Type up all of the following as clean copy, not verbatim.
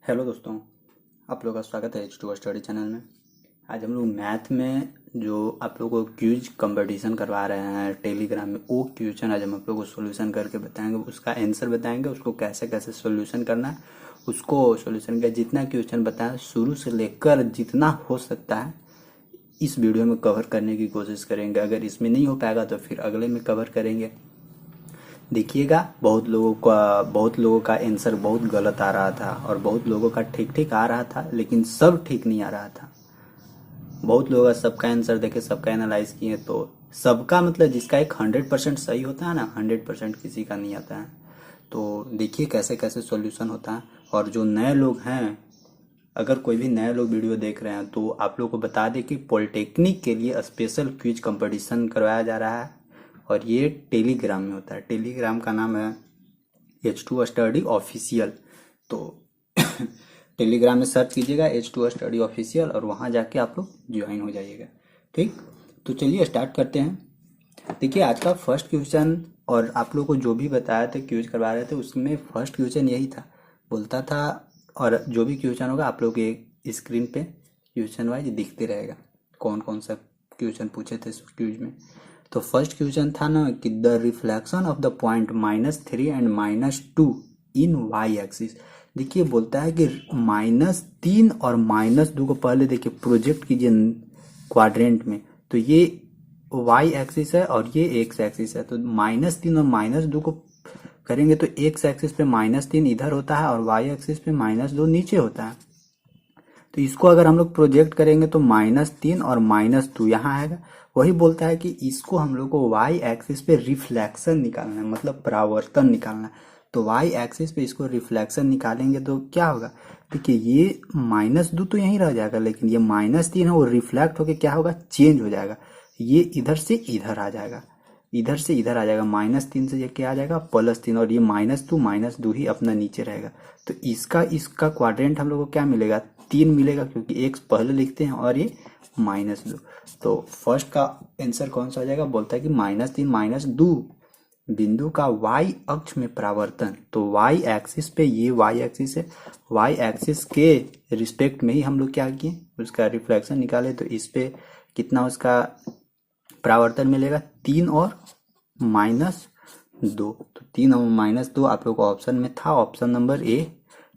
Hello दोस्तों, आप लोगों का स्वागत है H2 स्टडी चैनल में। आज हम लोग मैथ में जो आप लोगों को क्यूज कंपटीशन करवा रहे हैं टेलीग्राम में, वो क्वेश्चन आज हम आप लोगों को सोल्यूशन करके बताएंगे। उसका आंसर बताएंगे, उसको कैसे कैसे सोल्यूशन करना है, उसको सोल्यूशन का जितना क्वेश्चन बताया शुरू से लेकर जितना हो सकता है इस वीडियो में कवर करने की कोशिश करेंगे। अगर इसमें नहीं हो पाएगा तो फिर अगले में कवर करेंगे। देखिएगा, बहुत लोगों का आंसर बहुत गलत आ रहा था और बहुत लोगों का ठीक ठीक आ रहा था, लेकिन सब ठीक नहीं आ रहा था। बहुत लोगों का सबका आंसर देखे, सबका एनालाइज किए तो सबका मतलब जिसका एक 100% सही होता है ना, 100% किसी का नहीं आता है। तो देखिए कैसे कैसे सॉल्यूशन होता है। और जो नए लोग हैं, अगर कोई भी नए लोग वीडियो देख रहे हैं तो आप लोग को बता दें कि पॉलिटेक्निक के लिए स्पेशल क्विज कंपटीशन करवाया जा रहा है और ये टेलीग्राम में होता है। टेलीग्राम का नाम है H2 स्टडी ऑफिशियल। तो टेलीग्राम में सर्च कीजिएगा H2 स्टडी ऑफिशियल और वहाँ जाके आप लोग ज्वाइन हो जाइएगा। ठीक, तो चलिए स्टार्ट करते हैं। देखिए आज का फर्स्ट क्वेश्चन, और आप लोग को जो भी बताया था क्यूज करवा रहे थे उसमें फर्स्ट क्वेश्चन यही था, बोलता था। और जो भी क्वेश्चन होगा आप लोग के स्क्रीन पे क्वेश्चन वाइज दिखते रहेगा कौन कौन सा क्वेश्चन पूछे थे उस क्यूज में। तो फर्स्ट क्वेश्चन था ना कि the reflection of the point -3 and -2 in Y axis. देखिए बोलता है कि -3 और -2 को पहले देखिए प्रोजेक्ट कीजिए क्वाड्रेंट में, तो ये वाई एक्सिस है और ये एक्स एक्सिस है। तो -3 और -2 को करेंगे तो एक्स एक्सिस पे -3 इधर होता है और वाई एक्सिस पे -2 नीचे होता है। तो इसको अगर हम लोग प्रोजेक्ट करेंगे तो -3 और -2 यहाँ आएगा। वही बोलता है कि इसको हम लोग को वाई एक्सिस पे रिफ्लेक्शन निकालना है, मतलब परावर्तन निकालना है। तो वाई एक्सिस पे इसको रिफ्लेक्शन निकालेंगे तो क्या होगा, देखिए ये -2 तो यहीं रह जाएगा, लेकिन ये -3 है वो रिफ्लेक्ट होके क्या होगा, चेंज हो जाएगा। ये इधर से इधर आ जाएगा, इधर से इधर आ जाएगा, -3 से ये क्या आ जाएगा +3, और ये -2 ही अपना नीचे रहेगा। तो इसका क्वाड्रेंट हम लोग को क्या मिलेगा, 3 मिलेगा, क्योंकि एक्स पहले लिखते हैं और ये -2। तो फर्स्ट का आंसर कौन सा आ जाएगा, बोलता है कि -3 -2 बिंदु का वाई अक्ष में परावर्तन। तो वाई एक्सिस पे, ये वाई एक्सिस है, वाई एक्सिस के रिस्पेक्ट में ही हम लोग क्या किए, उसका रिफ्लेक्शन निकाले। तो इस पे कितना उसका परावर्तन मिलेगा, 3 और -2। तो 3 और -2 आप लोग को ऑप्शन में था, ऑप्शन नंबर ए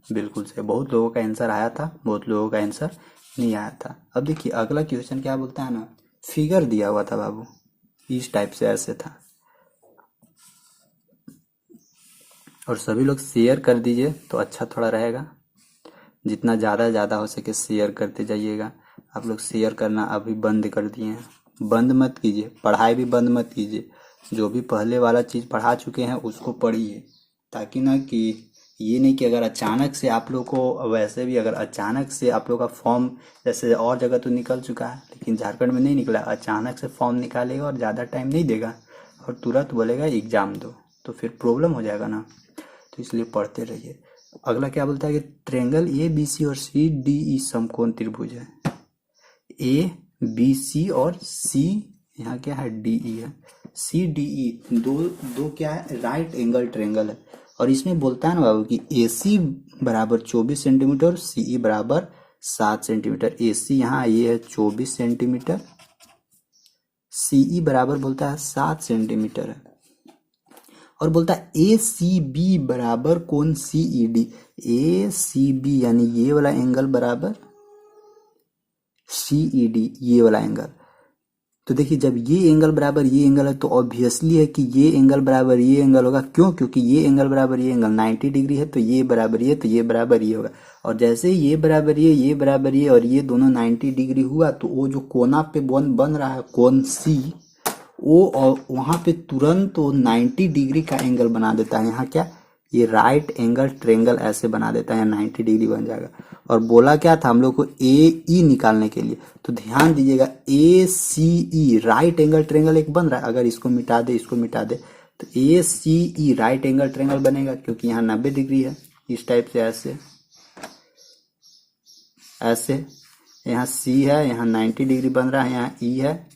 बिल्कुल से। बहुत लोगों का आंसर आया था, बहुत लोगों का आंसर नहीं आया था। अब देखिए अगला क्वेश्चन क्या बोलता है ना, फिगर दिया हुआ था बाबू, इस टाइप से ऐसे था। और सभी लोग शेयर कर दीजिए तो अच्छा थोड़ा रहेगा, जितना ज़्यादा हो सके शेयर करते जाइएगा। आप लोग शेयर करना अभी बंद कर दिए हैं, बंद मत कीजिए, पढ़ाई भी बंद मत कीजिए। जो भी पहले वाला चीज़ पढ़ा चुके हैं उसको पढ़िए, ताकि ना कि ये नहीं कि अगर अचानक से आप लोग को, वैसे भी अगर अचानक से आप लोग का फॉर्म, जैसे और जगह तो निकल चुका है लेकिन झारखंड में नहीं निकला, अचानक से फॉर्म निकालेगा और ज़्यादा टाइम नहीं देगा और तुरंत बोलेगा एग्ज़ाम दो, तो फिर प्रॉब्लम हो जाएगा ना। तो इसलिए पढ़ते रहिए। अगला क्या बोलता है कि ट्रेंगल ABC और CDE समकोण त्रिभुज है। ABC और C, यहाँ क्या है DE है, CDE दो दो क्या है, राइट एंगल ट्रेंगल है। और इसमें बोलता है ना बाबू कि AC बराबर 24 सेंटीमीटर और CE बराबर 7 सेंटीमीटर। AC यहाँ ये है 24 सेंटीमीटर, CE बराबर बोलता है 7 सेंटीमीटर है। और बोलता है ACB बराबर कोण CED। ACB यानी ये वाला एंगल बराबर CED, ये वाला एंगल। तो देखिए जब ये एंगल बराबर ये एंगल है तो ऑब्वियसली है कि ये एंगल बराबर ये एंगल होगा। क्यों, क्योंकि ये एंगल बराबर ये एंगल 90 डिग्री है, तो ये बराबर ये, तो ये बराबर ये होगा। और जैसे ये बराबर ये बराबर ये, और ये दोनों 90 डिग्री हुआ, तो वो जो कोना पे बन रहा है कोण C, वो और वहां पे तुरंत वो 90 डिग्री का एंगल बना देता है। यहाँ क्या, ये राइट एंगल ट्रेंगल ऐसे बना देता है, 90 डिग्री बन जाएगा। और बोला क्या था हम लोग को, AE निकालने के लिए। तो ध्यान दीजिएगा, ACE राइट एंगल ट्रेंगल एक बन रहा है, अगर इसको मिटा दे इसको मिटा दे तो ACE राइट एंगल ट्रेंगल बनेगा, क्योंकि यहाँ 90 डिग्री है। इस टाइप से ऐसे ऐसे, यहाँ C है, यहाँ 90 डिग्री बन रहा है, यहाँ E है,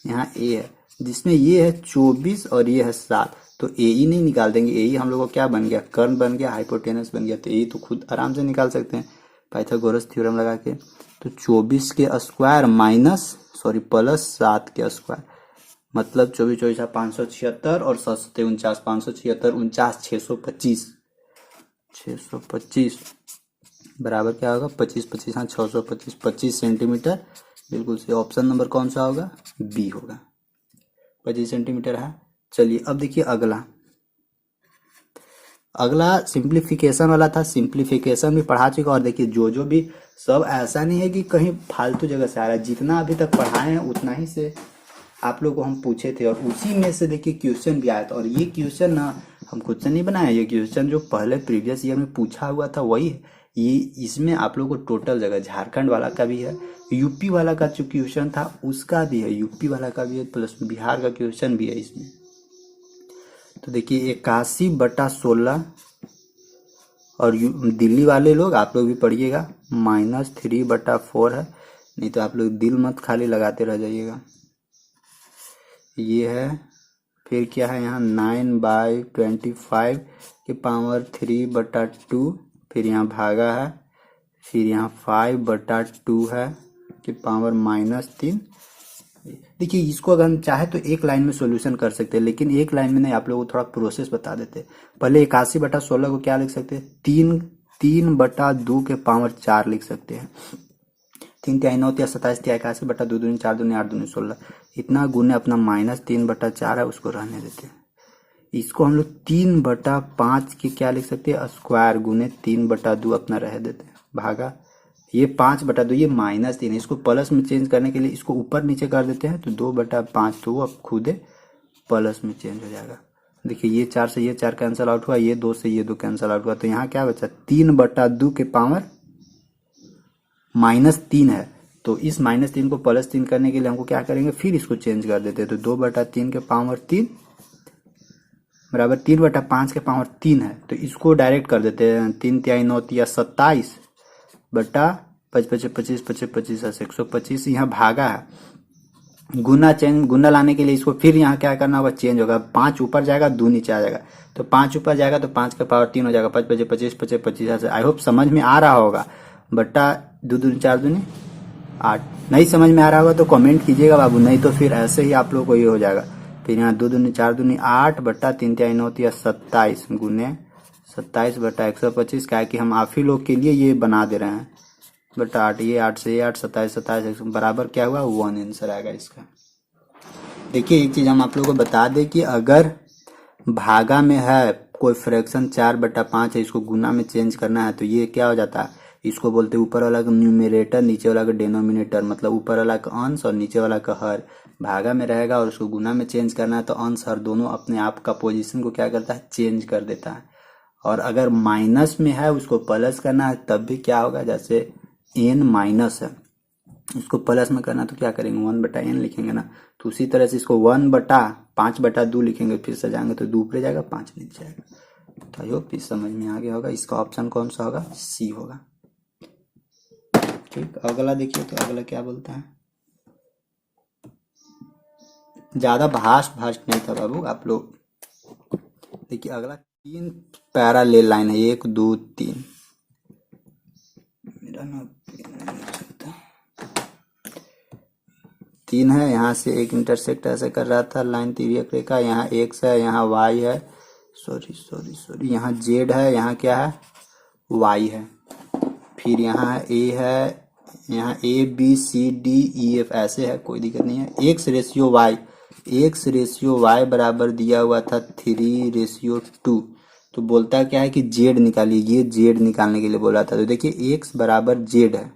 यहाँ A है, जिसमें ये है 24 और ये है 7। तो AE नहीं निकाल देंगे, AE हम लोग को क्या बन गया, कर्ण बन गया, हाइपोटेनस बन गया। तो AE तो खुद आराम से निकाल सकते हैं। पाइथागोरस थ्योरम लगा के। तो 24 के स्क्वायर प्लस 7 के स्क्वायर, मतलब 24 24 576 और 7 49, 576 49 625 बराबर क्या होगा 25 25 हाँ 625 25 सेंटीमीटर। बिल्कुल सही, ऑप्शन नंबर कौन सा होगा, बी होगा, 25 सेंटीमीटर है। चलिए अब देखिए अगला सिंप्लीफिकेशन वाला था, सिंप्लीफिकेशन भी पढ़ा चुका। और देखिए जो भी सब ऐसा नहीं है कि कहीं फालतू जगह से आ रहा है, जितना अभी तक पढ़ाए हैं उतना ही से आप लोग को हम पूछे थे और उसी में से देखिए क्वेश्चन भी आया था। और ये क्वेश्चन ना हम खुद से नहीं बनाया, ये क्वेश्चन जो पहले प्रीवियस ईयर में पूछा हुआ था वही है। ये इसमें आप लोग को टोटल जगह झारखंड वाला का भी है, यूपी वाला का जो क्वेश्चन था उसका भी है, यूपी वाला का भी है, प्लस बिहार का क्वेश्चन भी है इसमें। तो देखिए 81/16 और दिल्ली वाले लोग आप लोग भी पढ़िएगा, -3/4 है, नहीं तो आप लोग दिल मत खाली लगाते रह जाइएगा। ये है, फिर क्या है यहाँ 9/25 के पावर 3/2, फिर यहाँ भागा है, फिर यहाँ 5/2 है के पावर -3। देखिए इसको अगर हम चाहे तो एक लाइन में सॉल्यूशन कर सकते हैं, लेकिन एक लाइन में नहीं, आप लोगों को थोड़ा प्रोसेस बता देते। पहले 81/16 को क्या लिख सकते हैं, 3/2 के पावर 4 लिख सकते हैं। 3 तिहाई 9 तिहाई 27 तिहाई 81/2 दूनी 4 दूनी 8 दूनी 16, इतना गुने अपना -3/4 है उसको रहने देते हैं। इसको हम लोग 3/5 के क्या लिख सकते हैं, स्क्वायर गुने 3/2 अपना रह देते हैं, भागा ये 5/2, ये -3, इसको प्लस में चेंज करने के लिए इसको ऊपर नीचे कर देते हैं तो 2/5, तो वो अब खुद प्लस में चेंज हो जाएगा। देखिए ये 4 से ये 4 कैंसिल आउट हुआ, ये 2 से ये 2 कैंसिल आउट हुआ, तो यहाँ क्या बचा 3/2 के पावर -3 है। तो इस -3 को +3 करने के लिए हमको क्या करेंगे, फिर इसको चेंज कर देते हैं। तो 2/3 के पावर 3 बराबर 3/5 के पावर 3 है, तो इसको डायरेक्ट कर देते हैं। 3 तिहाई 9 तिहाई 27 बटा 25 25 25 25 125, यहाँ भागा है, गुना लाने के लिए इसको फिर यहाँ क्या करना होगा, चेंज होगा, 5 ऊपर जाएगा 2 नीचे आ जाएगा, तो 5 ऊपर जाएगा तो 5 का पावर 3 हो जाएगा, 5 25 25 25 25। आई होप समझ में आ रहा होगा। बट्टा 2 दूनी 4 दूनी 8, नहीं समझ में आ रहा होगा तो कमेंट कीजिएगा बाबू, नहीं तो फिर ऐसे ही आप लोग को ये हो जाएगा। फिर यहाँ 2 दूनी 4 दूनी 8 बट्टा 3 तिहाई 9 तिहाई 27 गुने 27 बटा 125, क्या है कि हम आप ही लोग के लिए ये बना दे रहे हैं, बटा 8, ये 8 से 8 27 27 बराबर क्या हुआ 1 आंसर आएगा इसका। देखिए एक चीज हम आप लोगों को बता दें कि अगर भागा में है कोई फ्रैक्शन 4/5 है, इसको गुना में चेंज करना है तो ये क्या हो जाता है, इसको बोलते हैं ऊपर वाला का न्यूमरेटर नीचे वाला का डिनोमिनेटर, मतलब ऊपर वाला का अंश और नीचे वाला का हर। भागा में रहेगा और उसको गुना में चेंज करना है तो अंश हर दोनों अपने आप का पोजीशन को क्या करता है, चेंज कर देता है। और अगर माइनस में है उसको प्लस करना है तब भी क्या होगा, जैसे n माइनस है उसको प्लस में करना तो क्या करेंगे 1/n लिखेंगे ना, तो उसी तरह से इसको 1/5/2 लिखेंगे, फिर से जाएंगे तो 2 ऊपर जाएगा 5 नीचे जाएगा। तो आई होप इस समझ में आ गया होगा, इसका ऑप्शन कौन सा होगा, सी होगा। ठीक, अगला देखिए, तो अगला क्या बोलता है, ज्यादा भाष्ट नहीं था बाबू आप लोग। देखिए अगला 3 पैरेलल लाइन है, 1 2 3, मेरा ना 3 है, यहाँ से एक इंटरसेक्ट ऐसे कर रहा था लाइन तिर्यक रेखा, यहाँ x है, यहाँ y है, सॉरी यहाँ z है, यहाँ क्या है y है, फिर यहाँ a है, यहाँ a b c d e f ऐसे है, कोई दिक्कत नहीं है। x/y बराबर दिया हुआ था 3/2, तो बोलता है क्या है कि z निकालिए, ये z निकालने के लिए बोला था। तो देखिए x बराबर z है,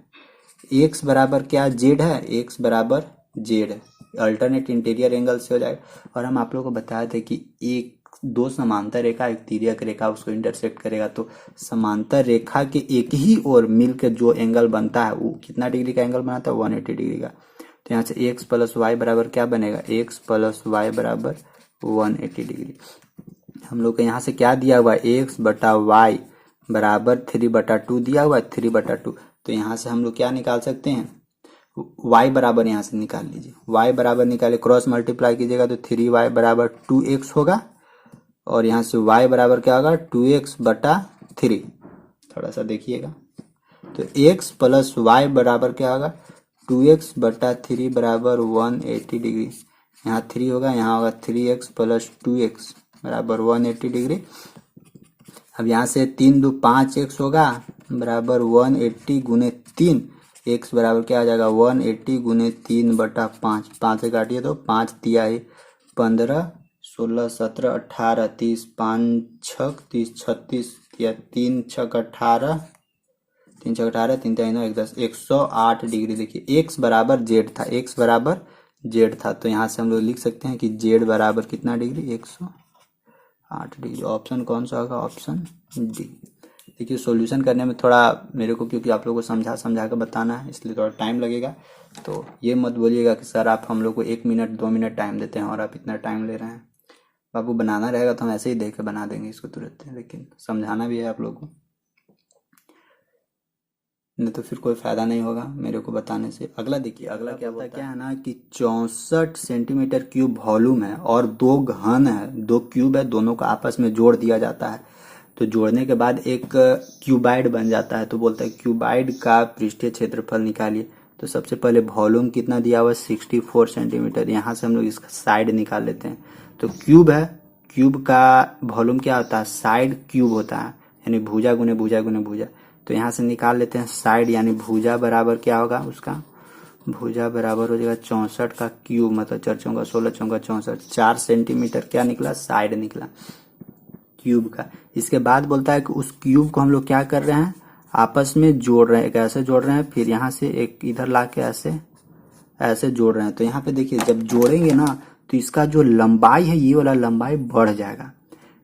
x बराबर क्या z है, x बराबर z है, अल्टरनेट इंटीरियर एंगल से हो जाएगा। और हम आप लोगों को बताए थे कि एक 2 समांतर रेखा एक तिर्यक रेखा उसको इंटरसेक्ट करेगा, तो समांतर रेखा के एक ही ओर मिलकर जो एंगल बनता है वो कितना डिग्री का एंगल बनाता है, 180 डिग्री का। तो यहाँ से x + y बराबर क्या बनेगा, x + y बराबर 180 डिग्री। हम लोग को यहाँ से क्या दिया हुआ है, x/y बराबर 3/2 दिया हुआ है, 3/2। तो यहाँ से हम लोग क्या निकाल सकते हैं, y बराबर यहाँ से निकाल लीजिए, y बराबर निकाले क्रॉस मल्टीप्लाई कीजिएगा तो 3y बराबर 2x होगा, और यहाँ से y बराबर क्या होगा 2x/3। थोड़ा सा देखिएगा, तो x प्लस वाई बराबर क्या होगा 2x बटा 3 बराबर 180 डिग्री। यहाँ 3 होगा, यहाँ होगा 3x प्लस 2x बराबर 180 डिग्री। अब यहाँ से 3 दो 5x होगा बराबर 180 गुने 3, x बराबर क्या आ जाएगा 180 गुने 3 बटा 5, 5 से काटिए तो 5 तिया 15 16 17 18 30 5 छक 30 36 या 3 छक 18 3 छक 18 3 3 1 10 108 डिग्री। देखिए x बराबर z था, x बराबर z था, तो यहाँ से हम लोग लिख सकते हैं कि z बराबर कितना डिग्री 108 डिग्री। ऑप्शन कौन सा होगा, ऑप्शन डी। देखिए सॉल्यूशन करने में थोड़ा मेरे को, क्योंकि आप लोगों को समझा समझा कर बताना है इसलिए थोड़ा टाइम लगेगा, तो ये मत बोलिएगा कि सर आप हम लोग को 1 मिनट 2 मिनट टाइम देते हैं और आप इतना टाइम ले रहे हैं। बाबू बनाना रहेगा तो हम ऐसे ही देख के बना देंगे इसको तुरंत, लेकिन समझाना भी है आप लोगों को, नहीं तो फिर कोई फायदा नहीं होगा मेरे को बताने से। अगला देखिए, अगला क्या है ना कि 64 सेंटीमीटर क्यूब वॉल्यूम है और 2 घन है, 2 क्यूब है, दोनों को आपस में जोड़ दिया जाता है। तो जोड़ने के बाद एक क्यूबाइड बन जाता है। तो बोलता है क्यूबाइड का पृष्ठीय क्षेत्रफल निकालिए। तो सबसे पहले वॉल्यूम कितना दिया हुआ है 64 सेंटीमीटर। यहाँ से हम लोग इसका साइड निकाल लेते हैं। तो क्यूब है, क्यूब का वॉल्यूम क्या होता है साइड क्यूब होता है, यानी भुजा गुने भुजा गुने भुजा। तो यहाँ से निकाल लेते हैं साइड, यानी भुजा बराबर क्या होगा उसका, भुजा बराबर हो जाएगा 64 का क्यूब, मतलब 4 चौका 16 चौका 64, 4 सेंटीमीटर क्या निकला साइड निकला क्यूब का। इसके बाद बोलता है कि उस क्यूब को हम लोग क्या कर रहे हैं आपस में जोड़ रहे हैं, कैसे जोड़ रहे हैं, फिर यहाँ से एक इधर ला के ऐसे ऐसे जोड़ रहे हैं। तो यहाँ पे देखिए जब जोड़ेंगे ना तो इसका जो लंबाई है ये वाला लंबाई बढ़ जाएगा।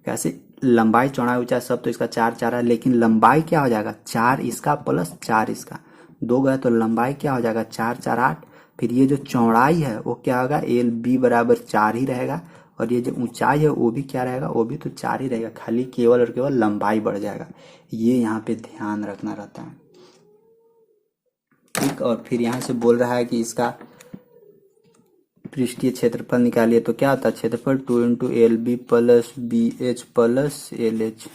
कैसे, लंबाई चौड़ाई ऊंचाई सब तो इसका 4 4 है, लेकिन लंबाई क्या हो जाएगा 4 इसका प्लस 4 इसका, 2 गए तो लंबाई क्या हो जाएगा 4 4 8। फिर ये जो चौड़ाई है वो क्या होगा एल बी बराबर 4 ही रहेगा, और ये जो ऊंचाई है वो भी क्या रहेगा, वो भी तो 4 ही रहेगा, खाली केवल और केवल लंबाई बढ़ जाएगा। ये यहाँ पे ध्यान रखना रहता है, ठीक। और फिर यहाँ से बोल रहा है कि इसका पृष्ठीय क्षेत्रफल निकालिए। तो क्या होता है क्षेत्रफल 2 into L B plus B H plus L H.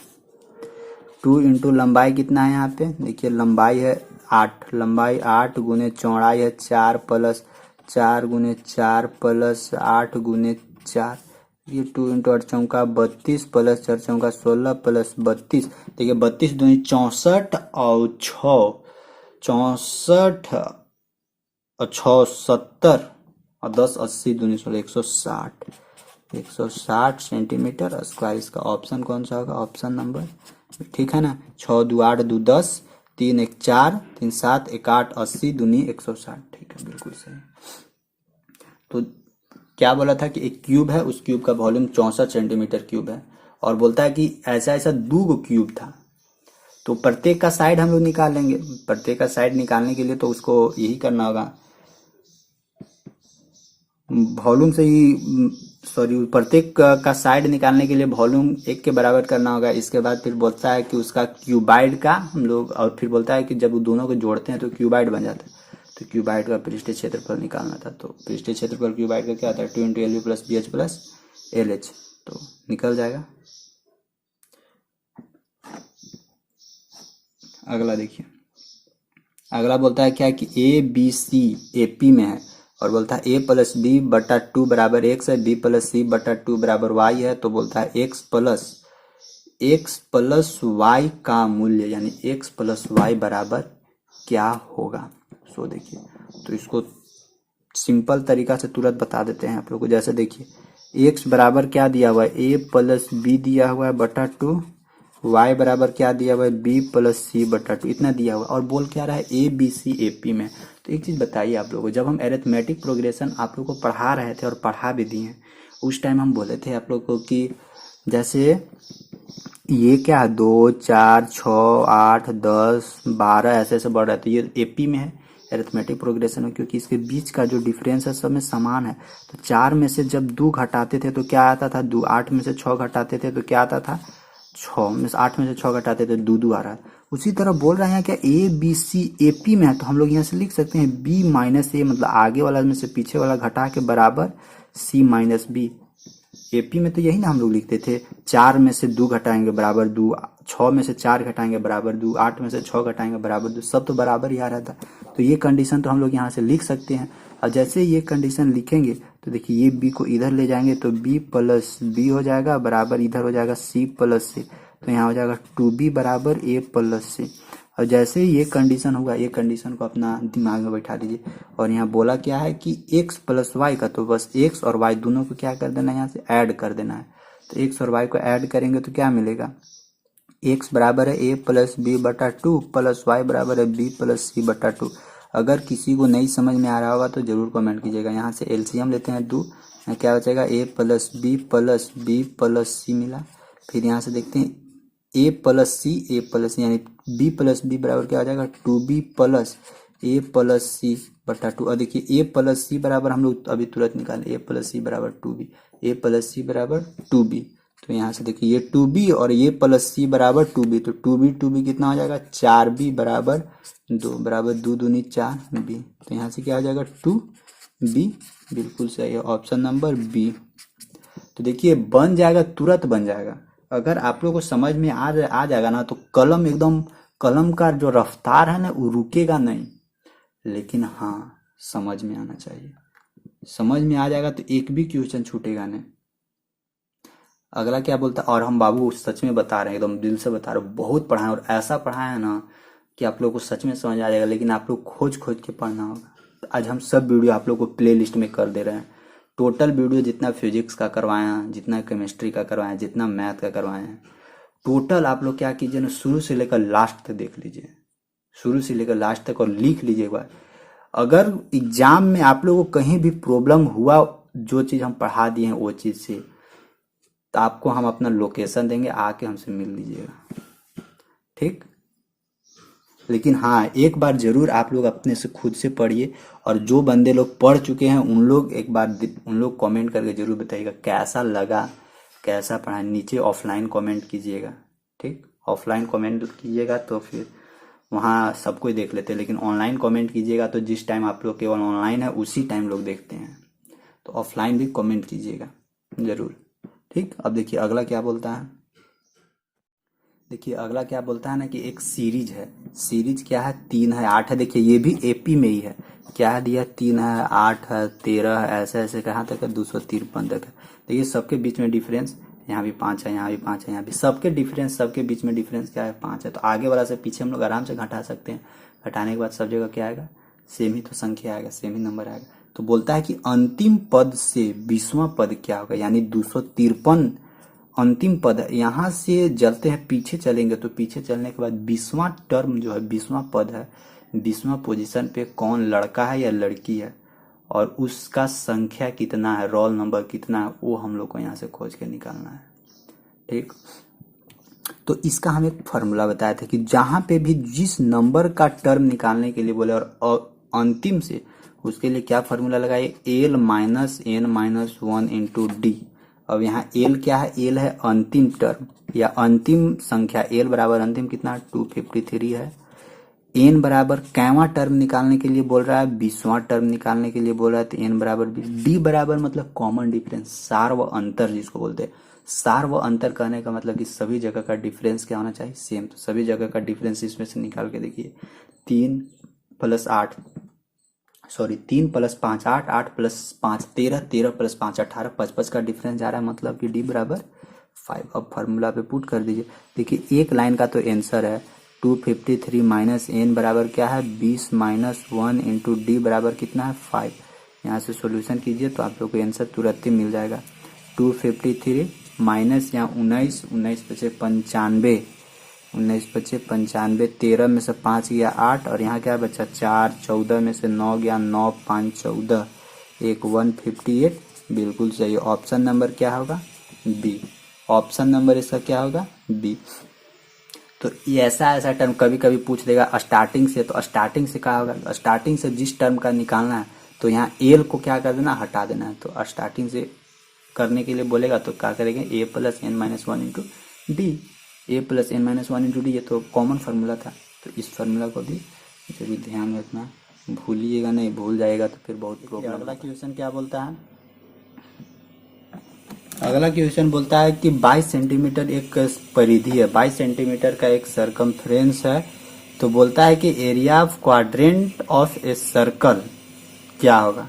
2 into लंबाई कितना है यहाँ पे, देखिए लंबाई है 8, लंबाई 8 गुने चौड़ाई है 4 प्लस 4 गुने 4 प्लस 8 गुने 4, ये 2 इंटू 8 चौका 32 प्लस 4 चौका 16 प्लस 32। देखिए 32 दूनी 64 और 6 64 और 6 70 और 10 80 दूनी 16 160 सेंटीमीटर स्क्वायर। इसका ऑप्शन कौन सा होगा, ऑप्शन नंबर, ठीक है ना। 6 दो 8 दो 10 3 1 4 3 7 1 8 80 दूनी 160, ठीक है बिल्कुल सही। तो क्या बोला था कि एक क्यूब है, उस क्यूब का वॉल्यूम 64 सेंटीमीटर क्यूब है, और बोलता है कि ऐसा ऐसा 2 क्यूब था। तो प्रत्येक का साइड हम लोग निकाल लेंगे। प्रत्येक का साइड निकालने के लिए तो उसको यही करना होगा, वॉल्यूम से ही, सॉरी, प्रत्येक का साइड निकालने के लिए वॉल्यूम 1 के बराबर करना होगा। इसके बाद फिर बोलता है कि उसका क्यूबाइड का हम लोग, और फिर बोलता है कि जब दोनों को जोड़ते हैं तो क्यूबाइड बन जाता है। तो क्यूबाइड का पृष्ठीय क्षेत्रफल निकालना था। तो पृष्ठीय क्षेत्रफल क्यूबाइड का क्या आता है 2 into L B plus B H plus L H, तो निकल जाएगा। अगला देखिए, अगला बोलता है क्या कि A B C A P में है, और बोलता है ए प्लस बी बटा 2 बराबर एक्स है, बी प्लस सी बटा 2 बराबर वाई है। तो बोलता है एक्स प्लस वाई का मूल्य, यानी एक्स प्लस वाई बराबर क्या होगा। सो देखिए, तो इसको सिंपल तरीका से तुरंत बता देते हैं आप लोग को। जैसे देखिए एक्स बराबर क्या दिया हुआ है ए प्लस बी दिया हुआ है बटा 2, y बराबर क्या दिया हुआ है बी प्लस सी बटा 2, इतना दिया हुआ है, और बोल क्या रहा है A B C A P में। तो एक चीज़ बताइए आप लोगों को, जब हम एरिथमेटिक प्रोग्रेशन आप लोग को पढ़ा रहे थे और पढ़ा भी दिए हैं, उस टाइम हम बोले थे आप लोग को कि जैसे ये क्या 2 4 6 8 10 12 ऐसे ऐसे बढ़ रहा है, तो ये ए पी में है एरिथमेटिक प्रोग्रेशन में, क्योंकि इसके बीच का जो डिफरेंस है सब में समान है। तो 4 में से जब 2 घटाते थे तो क्या आता था 2, 8 में से 6 घटाते थे तो क्या आता था 6 में से 8 में से 6 घटाते थे 2 2 आ रहा है। उसी तरह बोल रहे हैं क्या A B C A P में है, तो हम लोग यहाँ से लिख सकते हैं बी माइनस ए, मतलब आगे वाला में से पीछे वाला घटा के बराबर सी माइनस बी। एपी में तो यही ना हम लोग लिखते थे, 4 में से 2 घटाएंगे बराबर 2, 6 में से 4 घटाएंगे बराबर 2, 8 में से 6 घटाएंगे बराबर 2, सब तो बराबर ही आ रहा था। तो ये कंडीशन तो हम लोग यहाँ से लिख सकते हैं। और जैसे ये कंडीशन लिखेंगे तो देखिए ये बी को इधर ले जाएंगे तो बी प्लस बी हो जाएगा बराबर इधर हो जाएगा सी प्लस सी, तो यहाँ हो जाएगा 2b बराबर ए प्लस सी। और जैसे ही ये कंडीशन होगा, ये कंडीशन को अपना दिमाग में बैठा दीजिए। और यहाँ बोला क्या है कि x प्लस वाई का, तो बस x और y दोनों को क्या कर देना है, यहाँ से ऐड कर देना है। तो x और y को ऐड करेंगे तो क्या मिलेगा, x बराबर है a प्लस बी बटा 2 प्लस वाई बराबर है b प्लस सी बटा 2। अगर किसी को नहीं समझ में आ रहा होगा तो जरूर कमेंट कीजिएगा। यहाँ से एलसीएम लेते हैं 2, क्या बचेगा a प्लस बी प्लस सी मिला। फिर यहाँ से देखते हैं a प्लस सी यानी b प्लस बी बराबर क्या हो जाएगा 2b प्लस a प्लस सी बटा 2। और देखिए a प्लस सी बराबर हम लोग अभी तुरंत निकाले, a प्लस सी बराबर 2b, a प्लस सी बराबर 2b। तो यहाँ से देखिए ये 2b और ये प्लस सी बराबर 2b, तो 2b कितना हो जाएगा 4b बराबर 2, बराबर 2 दूनी 4b। तो यहाँ से क्या हो जाएगा 2b, बिल्कुल सही है, ऑप्शन नंबर बी। तो देखिए बन जाएगा, तुरंत बन जाएगा। अगर आप लोग को समझ में आ जाएगा ना तो कलम एकदम, कलम का जो रफ्तार है ना वो रुकेगा नहीं। लेकिन हाँ समझ में आना चाहिए, समझ में आ जाएगा तो एक भी क्वेश्चन छूटेगा नहीं। अगला क्या बोलता है, और हम बाबू सच में बता रहे हैं, एकदम दिल से बता रहे हैं, बहुत पढ़ाए और ऐसा पढ़ाया है ना कि आप लोग को सच में समझ आ जाएगा। लेकिन आप लोग खोज के पढ़ना होगा। तो आज हम सब वीडियो आप लोग को प्ले लिस्ट में कर दे रहे हैं। टोटल वीडियो जितना फिजिक्स का करवाए हैं, जितना केमिस्ट्री का करवाए हैं, जितना मैथ का करवाए हैं, टोटल आप लोग क्या कीजिए ना, शुरू से लेकर लास्ट तक देख लीजिए, शुरू से लेकर लास्ट तक, और लिख लीजिए एक बार। अगर एग्जाम में आप लोगों को कहीं भी प्रॉब्लम हुआ, जो चीज़ हम पढ़ा दिए हैं वो चीज़ से, तो आपको हम अपना लोकेशन देंगे, आके हमसे मिल लीजिएगा, ठीक। लेकिन हाँ एक बार जरूर आप लोग अपने से खुद से पढ़िए। और जो बंदे लोग पढ़ चुके हैं उन लोग एक बार उन लोग कमेंट करके जरूर बताइएगा कैसा लगा, कैसा पढ़ा। नीचे ऑफलाइन कमेंट कीजिएगा, ठीक, ऑफलाइन कमेंट कीजिएगा तो फिर वहाँ सब कोई देख लेते हैं। लेकिन ऑनलाइन कमेंट कीजिएगा तो जिस टाइम आप लोग केवल ऑनलाइन है उसी टाइम लोग देखते हैं। तो ऑफलाइन भी कमेंट कीजिएगा जरूर, ठीक। अब देखिए अगला क्या बोलता है, देखिए अगला क्या बोलता है ना कि एक सीरीज है, सीरीज क्या है 3 है 8 है। देखिए ये भी एपी में ही है, क्या है दिया 3 है 8 है 13 है, ऐसे ऐसे कहाँ तक है 253 तक है। देखिए सबके बीच में डिफरेंस, यहाँ भी 5 है, यहाँ भी 5 है, यहाँ भी, सबके डिफरेंस, सबके बीच में डिफरेंस क्या है 5 है। तो आगे वाला से पीछे हम लोग आराम से घटा सकते हैं। घटाने के बाद सब जगह क्या आएगा, सेम ही तो संख्या आएगा, सेम ही नंबर आएगा। तो बोलता है कि अंतिम पद से 20वां पद क्या होगा, यानी 253 अंतिम पद है। यहाँ से चलते हैं पीछे चलेंगे तो पीछे चलने के बाद 20वां टर्म जो है, 20वां पद है, 20वां पोजीशन पे कौन लड़का है या लड़की है, और उसका संख्या कितना है, रोल नंबर कितना है, वो हम लोग को यहाँ से खोज के निकालना है, ठीक। तो इसका हम एक फॉर्मूला बताया था कि जहाँ पे भी जिस नंबर का टर्म निकालने के लिए बोले और अंतिम से, उसके लिए क्या फॉर्मूला लगाए, L minus N minus 1 into D. अब यहाँ एल क्या है, एल है अंतिम टर्म या अंतिम संख्या, एल बराबर अंतिम कितना 253 है। एन बराबर कैवा टर्म निकालने के लिए बोल रहा है, 20वां टर्म निकालने के लिए बोल रहा है, तो एन बराबर 20। डी बराबर मतलब कॉमन डिफरेंस, सार व अंतर जिसको बोलते हैं। सार व अंतर कहने का मतलब कि सभी जगह का डिफरेंस क्या होना चाहिए, सेम। तो सभी जगह का डिफरेंस इसमें से निकाल के देखिए, 3 plus 8 sorry 3 plus 5 8, 8 plus 5 13, 13 plus 5 18, 55 का डिफरेंस जा रहा है, मतलब कि डी बराबर 5। अब फार्मूला पे पुट कर दीजिए। देखिए एक लाइन का तो आंसर है 253 माइनस एन बराबर क्या है 20 माइनस 1 इंटू डी बराबर कितना है 5। यहाँ से सॉल्यूशन कीजिए तो आप लोग को आंसर तुरंत ही मिल जाएगा। 253 माइनस यहाँ 19, 19 बचे 95, 19 बचे 95, 13 में से 5 गया 8, और यहाँ क्या बचा 4, 14 में से 9 गया 9, 5 14, एक 158, बिल्कुल सही। ऑप्शन नंबर क्या होगा, बी। ऑप्शन नंबर इसका क्या होगा, बी। तो ये ऐसा टर्म कभी कभी पूछ देगा स्टार्टिंग से, तो स्टार्टिंग से क्या होगा, स्टार्टिंग से जिस टर्म का निकालना है तो यहाँ एल को क्या कर देना, हटा देना है। तो स्टार्टिंग से करने के लिए बोलेगा तो क्या करेंगे, A plus N minus 1 into D, A plus N minus 1 into D, ये तो कॉमन फार्मूला था। तो इस फार्मूला को भी जरूर ध्यान रखना, भूलिएगा नहीं, भूल जाएगा तो फिर बहुत प्रॉब्लम। अगला क्वेश्चन क्या बोलता है, अगला क्वेश्चन बोलता है कि 22 सेंटीमीटर एक परिधि है, 22 सेंटीमीटर का एक सरकमफ्रेंस है। तो बोलता है कि area of quadrant of a circle क्या होगा,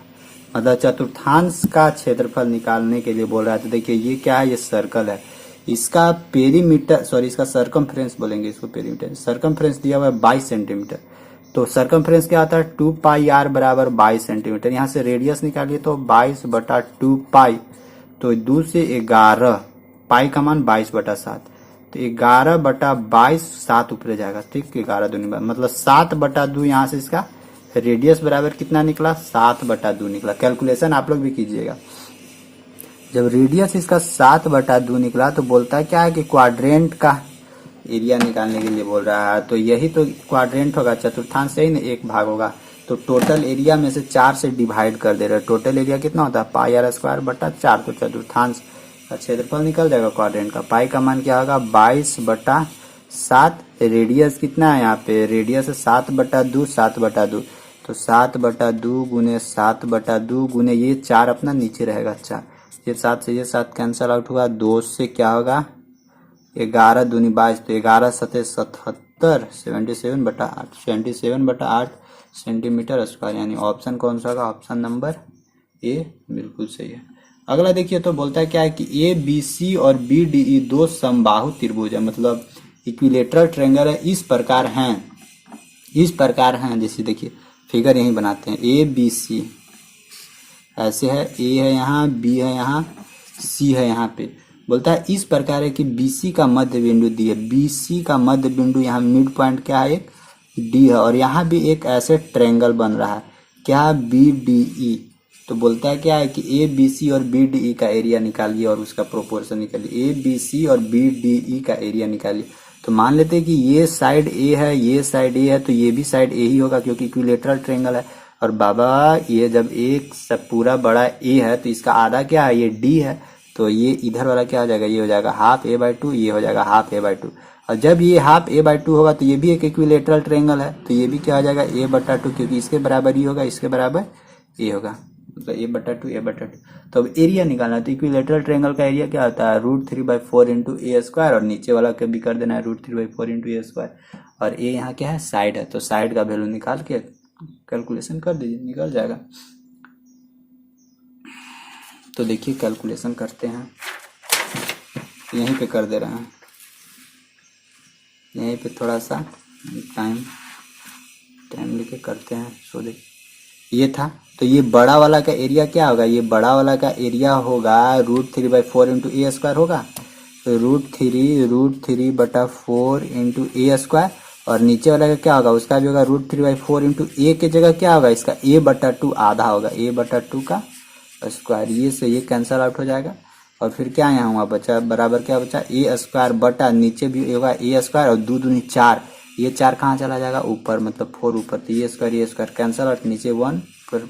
मतलब चतुर्थांश का क्षेत्रफल निकालने के लिए बोल रहा है। तो देखिए ये क्या है, ये सर्कल है, इसका पेरीमीटर, सॉरी इसका सरकमफ्रेंस बोलेंगे इसको, पेरीमीटर, सरकमफ्रेंस दिया हुआ है 22 सेंटीमीटर। तो सरकमफ्रेंस क्या आता है, 2 पाई आर बराबर 22 सेंटीमीटर। यहाँ से रेडियस निकालिए तो 22/2 पाई, तो 2 से 11, पाई का मान 22/7, तो 11/22, 7 ऊपर जाएगा, ठीक, 11 दूनी मतलब 7/2। यहाँ से इसका रेडियस बराबर कितना निकला, 7/2 निकला। कैलकुलेशन आप लोग भी कीजिएगा। जब रेडियस इसका 7/2 निकला तो बोलता है क्या है कि क्वाड्रेंट का एरिया निकालने के लिए बोल रहा है। तो यही तो क्वाड्रेंट होगा, चतुर्थांश से ही ना एक भाग होगा। तो टोटल एरिया में से 4 से डिवाइड कर दे रहे हैं। टोटल एरिया कितना होता है, पाई आर स्क्वायर बटा 4। तो चतुर्थांश का क्षेत्रफल निकल जाएगा क्वाड्रेंट का। पाई का मान क्या होगा, 22/7। रेडियस कितना है यहाँ पे, रेडियस 7/2, 7/2। तो 7/2 गुने 7/2 गुने ये 4 अपना नीचे रहेगा, 4, ये 7 से ये 7 कैंसल आउट हुआ, 2 से क्या होगा, 11 दूनी 22, तो 11 सते 77, 77/8, 77/8 सेंटीमीटर स्क्वायर। यानी ऑप्शन कौन सा होगा, ऑप्शन नंबर ए बिल्कुल सही है। अगला देखिए, तो बोलता है क्या है कि ए बी सी और बी डी ई दो समबाहु त्रिभुज है, मतलब इक्विलेटरल ट्रायंगल है, इस प्रकार हैं। जैसे देखिए फिगर यही बनाते हैं, ए बी सी ऐसे है, ए है यहाँ, बी है यहाँ, सी है यहाँ पे। बोलता है इस प्रकार है कि BC का मध्य बिंदु दी है, BC का मध्य बिंदु यहाँ मिड पॉइंट क्या है, एक D है, और यहाँ भी एक ऐसे ट्रायंगल बन रहा है क्या, BDE। तो बोलता है क्या है कि ABC और BDE का एरिया निकालिए और उसका प्रोपोर्शन निकालिए। ABC और BDE का एरिया निकालिए। तो मान लेते हैं कि ये साइड A है, ये साइड A है, तो ये भी साइड A ही होगा क्योंकि इक्विलेटरल ट्रायंगल है। और बाबा ये जब एक सब पूरा बड़ा A है तो इसका आधा क्या है, ये D है, तो ये इधर वाला क्या हो जाएगा, ये हो जाएगा हाफ A/2, ये हो जाएगा हाफ A/2। और जब ये हाफ A/2 होगा तो ये भी एक इक्विलेटरल ट्रायंगल है, तो ये भी क्या हो जाएगा A/2, क्योंकि इसके बराबर ही होगा, इसके बराबर ये होगा, मतलब A/2। तो अब एरिया निकालना है, तो इक्विलेटरल ट्रायंगल का एरिया क्या होता है, √3/4 इंटू A², और नीचे वाला का भी कर देना है √3/4 इंटू A²। और A यहाँ क्या है, साइड है, तो साइड का वैल्यू निकाल के कैलकुलेशन कर दीजिए, निकल जाएगा। तो देखिए कैलकुलेशन करते हैं, यहीं पे कर दे रहे हैं, यहीं पे थोड़ा सा टाइम लेके करते हैं। सो देखिए ये था, तो ये बड़ा वाला का एरिया क्या होगा, ये बड़ा वाला का एरिया होगा √3/4 इंटू A² होगा, तो √3/4 इंटू A²। और नीचे वाला का क्या होगा, उसका भी होगा √3/4 इंटू A के जगह क्या होगा, इसका A/2 आधा होगा, A/2 का स्क्वायर। ये से ये कैंसल आउट हो जाएगा, और फिर क्या यहाँ हुआ बचा, बराबर क्या बचा, A² बटा नीचे भी होगा A² और 2 दूनी 4, ये 4 कहाँ चला जाएगा, ऊपर, मतलब 4 ऊपर, तो ये स्क्वायर कैंसल आउट, नीचे 1 फिर,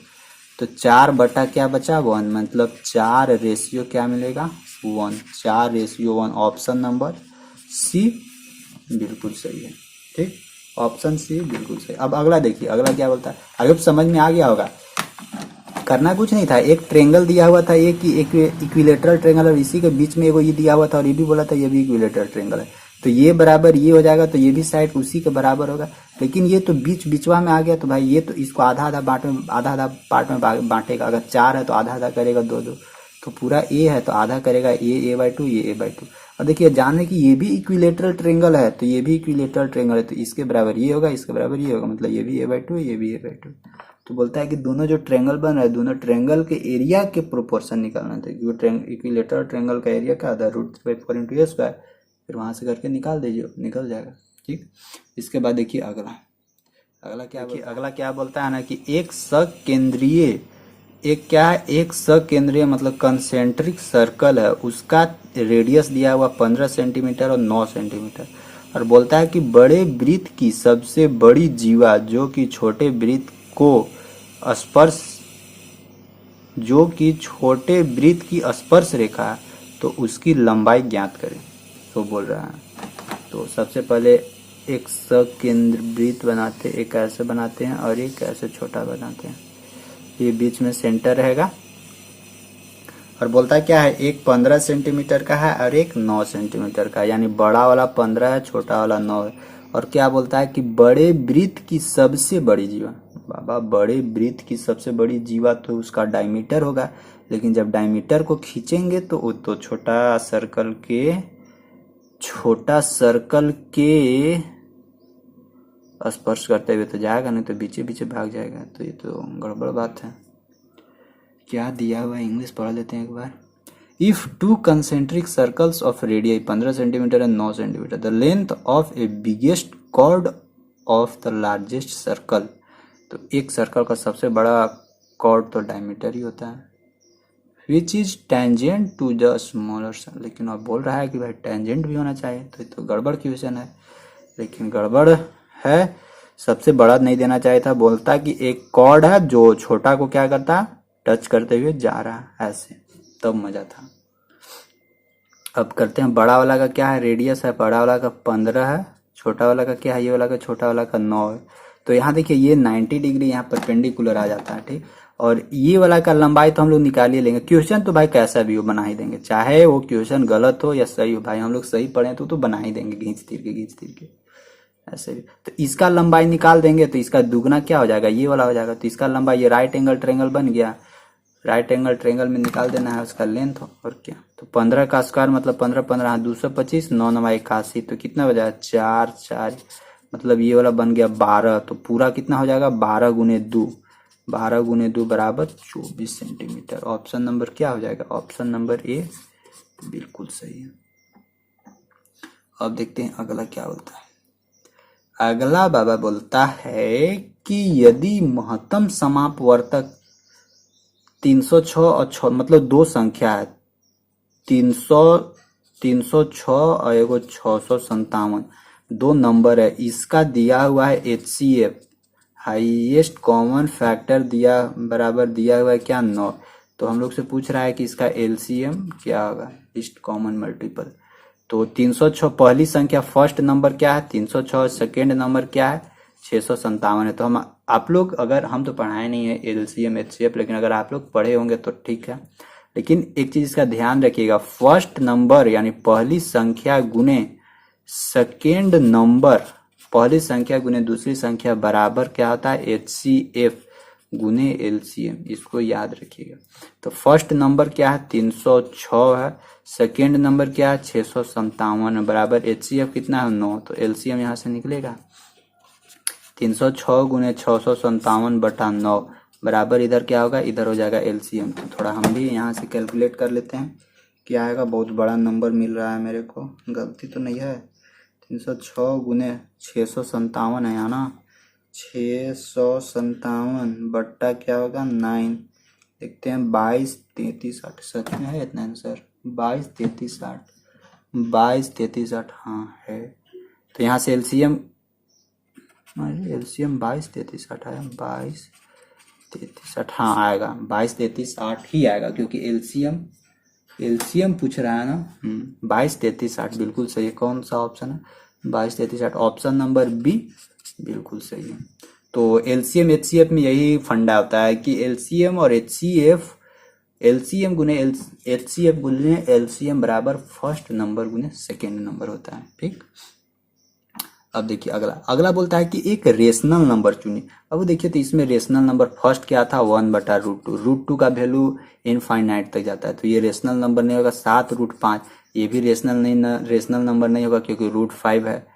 तो 4 बटा क्या बचा 1, मतलब 4 रेशियो क्या मिलेगा 1, 4:1। ऑप्शन नंबर सी बिल्कुल सही है, ठीक, ऑप्शन सी बिल्कुल सही। अब अगला देखिए, अगला क्या बोलता है, अगर समझ में आ गया होगा, करना कुछ नहीं था, एक ट्रायंगल दिया हुआ था, एक इक्विलेटरल ट्रायंगल, और इसी के बीच में एगो ये दिया हुआ था, और ये भी बोला था ये भी इक्विलेटरल ट्रायंगल है, तो ये बराबर ये हो जाएगा, तो ये भी साइड उसी के बराबर होगा। लेकिन ये तो बीचवा में आ गया, तो भाई ये तो इसको आधा आधा पार्ट में बांटेगा। अगर 4 है तो आधा आधा करेगा 2-2, तो पूरा A है तो आधा करेगा A/2, ये A/2। और देखिए जान रहे कि ये भी इक्विलेटरल ट्रायंगल है, तो ये भी इक्विलेटरल ट्रायंगल है, तो इसके बराबर ये होगा, इसके बराबर ये होगा, मतलब ये भी A/2, ये भी A/2। तो बोलता है कि दोनों जो ट्रायंगल बन रहा है, दोनों ट्रायंगल के एरिया के प्रोपोर्शन निकालना था, क्योंकि इक्विलेटरल ट्रायंगल का एरिया क्या होता है, √3/4 इंटू A², फिर वहां से करके निकाल दीजिए, निकल जाएगा, ठीक। इसके बाद देखिए अगला क्या बोलता है ना कि एक सकेंद्रीय मतलब कंसेंट्रिक सर्कल है, उसका रेडियस दिया हुआ 15 सेंटीमीटर और 9 सेंटीमीटर, और बोलता है कि बड़े वृत्त की सबसे बड़ी जीवा जो कि छोटे वृत्त की स्पर्श रेखा है, तो उसकी लंबाई ज्ञात करें, तो बोल रहा है। तो सबसे पहले एक सकेंद्र वृत्त बनाते, एक ऐसे बनाते हैं और एक ऐसे छोटा बनाते हैं, ये बीच में सेंटर रहेगा, और बोलता है क्या है, एक 15 सेंटीमीटर का है और एक 9 सेंटीमीटर का है, यानी बड़ा वाला 15 है, छोटा वाला 9 है। और क्या बोलता है कि बड़े वृत्त की सबसे बड़ी जीवा, बाबा बड़े वृत्त की सबसे बड़ी जीवा तो उसका डायमीटर होगा, लेकिन जब डायमीटर को खींचेंगे तो वो तो छोटा सर्कल के स्पर्श करते हुए तो जाएगा, नहीं तो बीचे बीचे भाग जाएगा। तो ये तो गड़बड़ बात है। क्या दिया हुआ है, इंग्लिश पढ़ लेते हैं एक बार। If two concentric circles of radii 15 centimetre and 9 centimetre, the length of a biggest chord of the largest circle, तो एक सर्कल का सबसे बड़ा कॉर्ड तो डायमीटर ही होता है, which is tangent to the smaller circle. लेकिन अब बोल रहा है कि भाई टेंजेंट भी होना चाहिए, तो ये तो गड़बड़ क्वेश्चन है। लेकिन गड़बड़ है, सबसे बड़ा नहीं देना चाहिए था। बोलता कि एक कॉर्ड है जो छोटा को क्या करता है, टच करते हुए जा रहा है ऐसे, तब मजा था। अब करते हैं बड़ा वाला का क्या है, रेडियस है बड़ा वाला का 15 है, छोटा वाला का क्या है, ये वाला का छोटा वाला का 9 है। तो यहाँ देखिए ये 90 डिग्री यहाँ परपेंडिकुलर आ जाता है, ठीक। और ये वाला का लंबाई तो हम लोग निकाल ही लेंगे। क्वेश्चन तो भाई कैसा भी हो बना ही देंगे, चाहे वो क्वेश्चन गलत हो या सही हो, भाई हम लोग सही पढ़े तो बना ही देंगे, घींच तीर के ऐसे भी। तो इसका लंबाई निकाल देंगे तो इसका दुगना क्या हो जाएगा, ये वाला हो जाएगा। तो इसका लंबाई, ये राइट एंगल ट्रायंगल बन गया, राइट एंगल ट्रायंगल में निकाल देना है उसका लेंथ, और क्या। तो 15 का स्क्वायर मतलब 15 15 225, 9 9 81, तो कितना हो जाएगा 4 4, मतलब ये वाला बन गया 12। तो पूरा कितना हो जाएगा 12 गुने 2, 12 गुने 2 बराबर 24 सेंटीमीटर। ऑप्शन नंबर क्या हो जाएगा, ऑप्शन नंबर ए बिल्कुल सही है। अब देखते हैं अगला क्या बोलता है। अगला बाबा बोलता है कि यदि महत्तम समापवर्तक 306 और 6, मतलब दो संख्या है 306 और एगो 657, दो नंबर है, इसका दिया हुआ है HCF हाईएस्ट कॉमन फैक्टर दिया बराबर दिया हुआ है क्या 9। तो हम लोग से पूछ रहा है कि इसका LCM क्या होगा, लीस्ट कॉमन मल्टीपल। तो 306 पहली संख्या, फर्स्ट नंबर क्या है 306, सेकेंड नंबर क्या है 657 है। तो हम आप लोग, अगर हम तो पढ़ाए नहीं है LCM HCF, लेकिन अगर आप लोग पढ़े होंगे तो ठीक है। लेकिन एक चीज इसका ध्यान रखिएगा, फर्स्ट नंबर यानी पहली संख्या गुने सेकेंड नंबर, पहली संख्या गुने दूसरी संख्या बराबर क्या होता है HCF गुने LCM, इसको याद रखिएगा। तो फर्स्ट नंबर क्या है 306 है, सेकेंड नंबर क्या है 657 बराबर HCF कितना है 9। तो LCM यहाँ से निकलेगा 306 गुने 657 बटा 9 बराबर, इधर क्या होगा, इधर हो जाएगा LCM। तो थोड़ा हम भी यहाँ से कैलकुलेट कर लेते हैं क्या आएगा। बहुत बड़ा नंबर मिल रहा है मेरे को, गलती तो नहीं है। 306 गुने 657 है यहाँ ना, 657 बट्टा क्या होगा 9, देखते हैं 22 33 8, सच में है इतना आंसर 22 33 8, 22 33 8, हाँ है। तो यहाँ से LCM 22 33 8 आया, 22 33 8, हाँ आएगा 22 33 8 ही आएगा, क्योंकि LCM पूछ रहा है ना। 22 33 8 बिल्कुल सही है। कौन सा ऑप्शन है 22 33 8, ऑप्शन नंबर बी बिल्कुल सही है। तो LCM HCF में यही फंडा होता है कि LCM और LCM गुने HCF गुने LCM बराबर फर्स्ट नंबर गुने सेकेंड नंबर होता है, ठीक। अब देखिए अगला बोलता है कि एक रेशनल नंबर चुनिए। अब देखिए तो इसमें रेशनल नंबर फर्स्ट क्या था 1 बटा √2 का वैल्यू इनफाइनाइट तक जाता है, तो ये रेशनल नंबर नहीं होगा। 7√5 ये भी रेशनल नंबर नहीं होगा क्योंकि √5 है।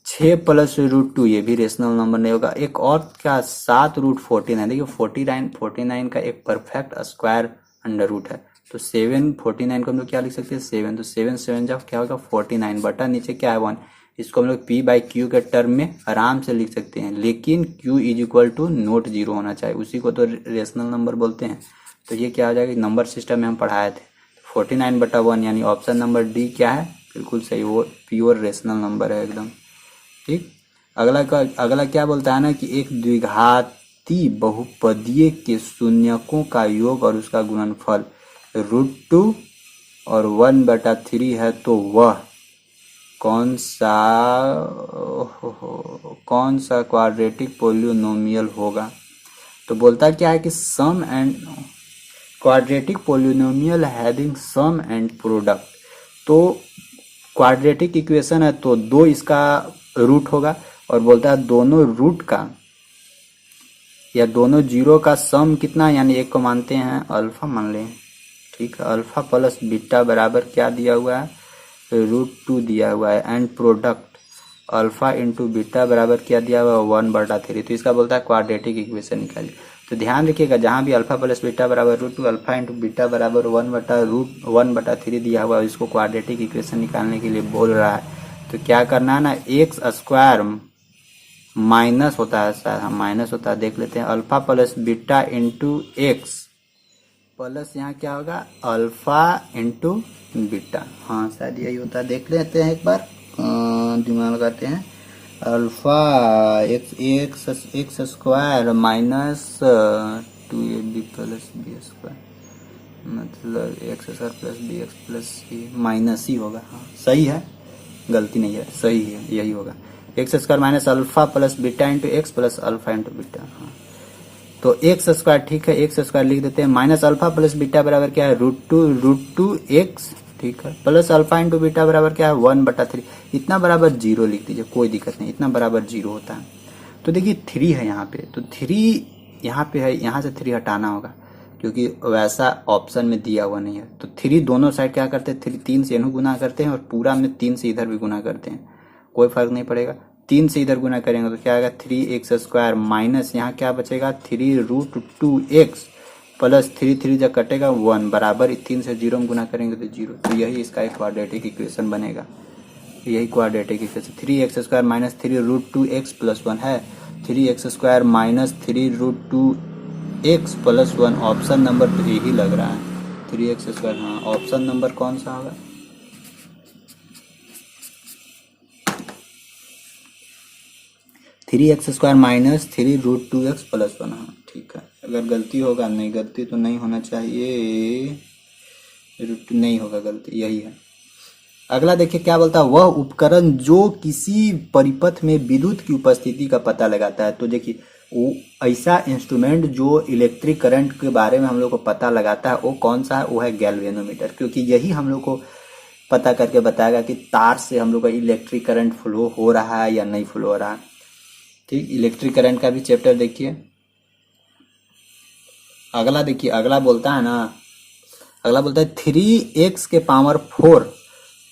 6 + √2 ये भी रेशनल नंबर नहीं होगा। एक और क्या 7√49, देखिए 49 का एक परफेक्ट स्क्वायर अंडर रूट है, तो 749 को हम लोग क्या लिख सकते हैं 7, तो 7 7 जब क्या होगा 49 बटा नीचे क्या है 1, इसको हम लोग P/Q के टर्म में आराम से लिख सकते हैं, लेकिन Q = नोट 0 होना चाहिए, उसी को तो रेशनल नंबर बोलते हैं। तो ये क्या हो जाएगा, नंबर सिस्टम में हम पढ़ाए थे 49 बटा 1, यानी ऑप्शन नंबर डी क्या है बिल्कुल सही, वो प्योर रेशनल नंबर है एकदम, ठीक। अगला क्या बोलता है ना कि एक द्विघाती बहुपदीय के शून्यकों का योग और उसका गुणनफल √2 और 1/3 है, तो वह कौन सा क्वाड्रेटिक पोलिनोमियल होगा। तो बोलता क्या है कि sum quadratic polynomial having sum and product. तो क्वाड्रेटिक इक्वेशन है तो 2 इसका रूट होगा, और बोलता है दोनों रूट का या दोनों जीरो का सम कितना, यानी एक को मानते हैं अल्फा मान लें, ठीक है। अल्फा प्लस बीटा बराबर क्या दिया हुआ है, √2 दिया हुआ है, and product alpha into beta बराबर क्या दिया हुआ है, 1/3। तो इसका बोलता है क्वाड्रेटिक इक्वेशन निकालिए। तो ध्यान रखिएगा जहाँ भी अल्फा प्लस बीटा बराबर √2, अल्फा इंटू बीटा बराबर 1/3 दिया हुआ है, इसको क्वाड्रेटिक इक्वेशन निकालने के लिए बोल रहा है। तो क्या करना है ना, एक्स स्क्वायर माइनस होता है, शायद हम माइनस होता है, देख लेते हैं। Alpha plus beta into x plus यहाँ क्या होगा, अल्फा इंटू बीटा, हाँ शायद यही होता है, देख लेते हैं एक बार, दिमाग लगाते हैं। Alpha X square minus 2ab plus B square, मतलब X square plus B X plus C minus ही होगा, हाँ सही है, गलती नहीं है, सही है, यही होगा। X square minus alpha plus beta into x plus alpha into beta, हाँ तो एक्स स्क्वायर, ठीक है, एक्स स्क्वायर लिख देते हैं, माइनस अल्फा प्लस बीटा बराबर क्या है, √2 एक्स, ठीक है, प्लस अल्फा इंटू बीटा बराबर क्या है, 1/3। इतना बराबर 0 लिख दीजिए, कोई दिक्कत नहीं, इतना बराबर 0 होता है। तो देखिए 3 है यहाँ पे, तो 3 यहाँ पे है, यहाँ से 3 हटाना होगा क्योंकि वैसा ऑप्शन में दिया हुआ नहीं है। तो 3 दोनों साइड क्या करते हैं, 3 से इन्हों गुना करते हैं और पूरा में 3 से इधर भी गुना करते हैं, कोई फर्क नहीं पड़ेगा। 3 से इधर गुना करेंगे तो क्या आएगा, 3x स्क्वायर माइनस यहाँ क्या बचेगा, 3√2 एक्स प्लस 3 जब कटेगा 1 बराबर 3 से 0 में गुना करेंगे तो 0। तो यही इसका एक क्वाड्रेटिक इक्वेशन बनेगा, यही quadratic equation. 3x square minus 3√2 x plus 1 है, 3x square minus 3√2 x plus 1, option number तो यही लग रहा है, 3x स्क्वायर, हाँ ऑप्शन नंबर कौन सा होगा, 3x square minus 3√2 x plus 1, हाँ ठीक है। अगर गलती होगा, नहीं गलती तो नहीं होना चाहिए, नहीं होगा गलती, यही है। अगला देखिए क्या बोलता है, वह उपकरण जो किसी परिपथ में विद्युत की उपस्थिति का पता लगाता है। तो देखिए वो ऐसा इंस्ट्रूमेंट जो इलेक्ट्रिक करंट के बारे में हम लोग को पता लगाता है, वो कौन सा है, वो है गैल्वेनोमीटर, क्योंकि यही हम लोग को पता करके बताएगा कि तार से हम लोग का इलेक्ट्रिक करंट फ्लो हो रहा है या नहीं फ्लो हो रहा है, ठीक। इलेक्ट्रिक करंट का भी चैप्टर देखिए। अगला देखिए, अगला बोलता है ना, अगला बोलता है 3x के power 4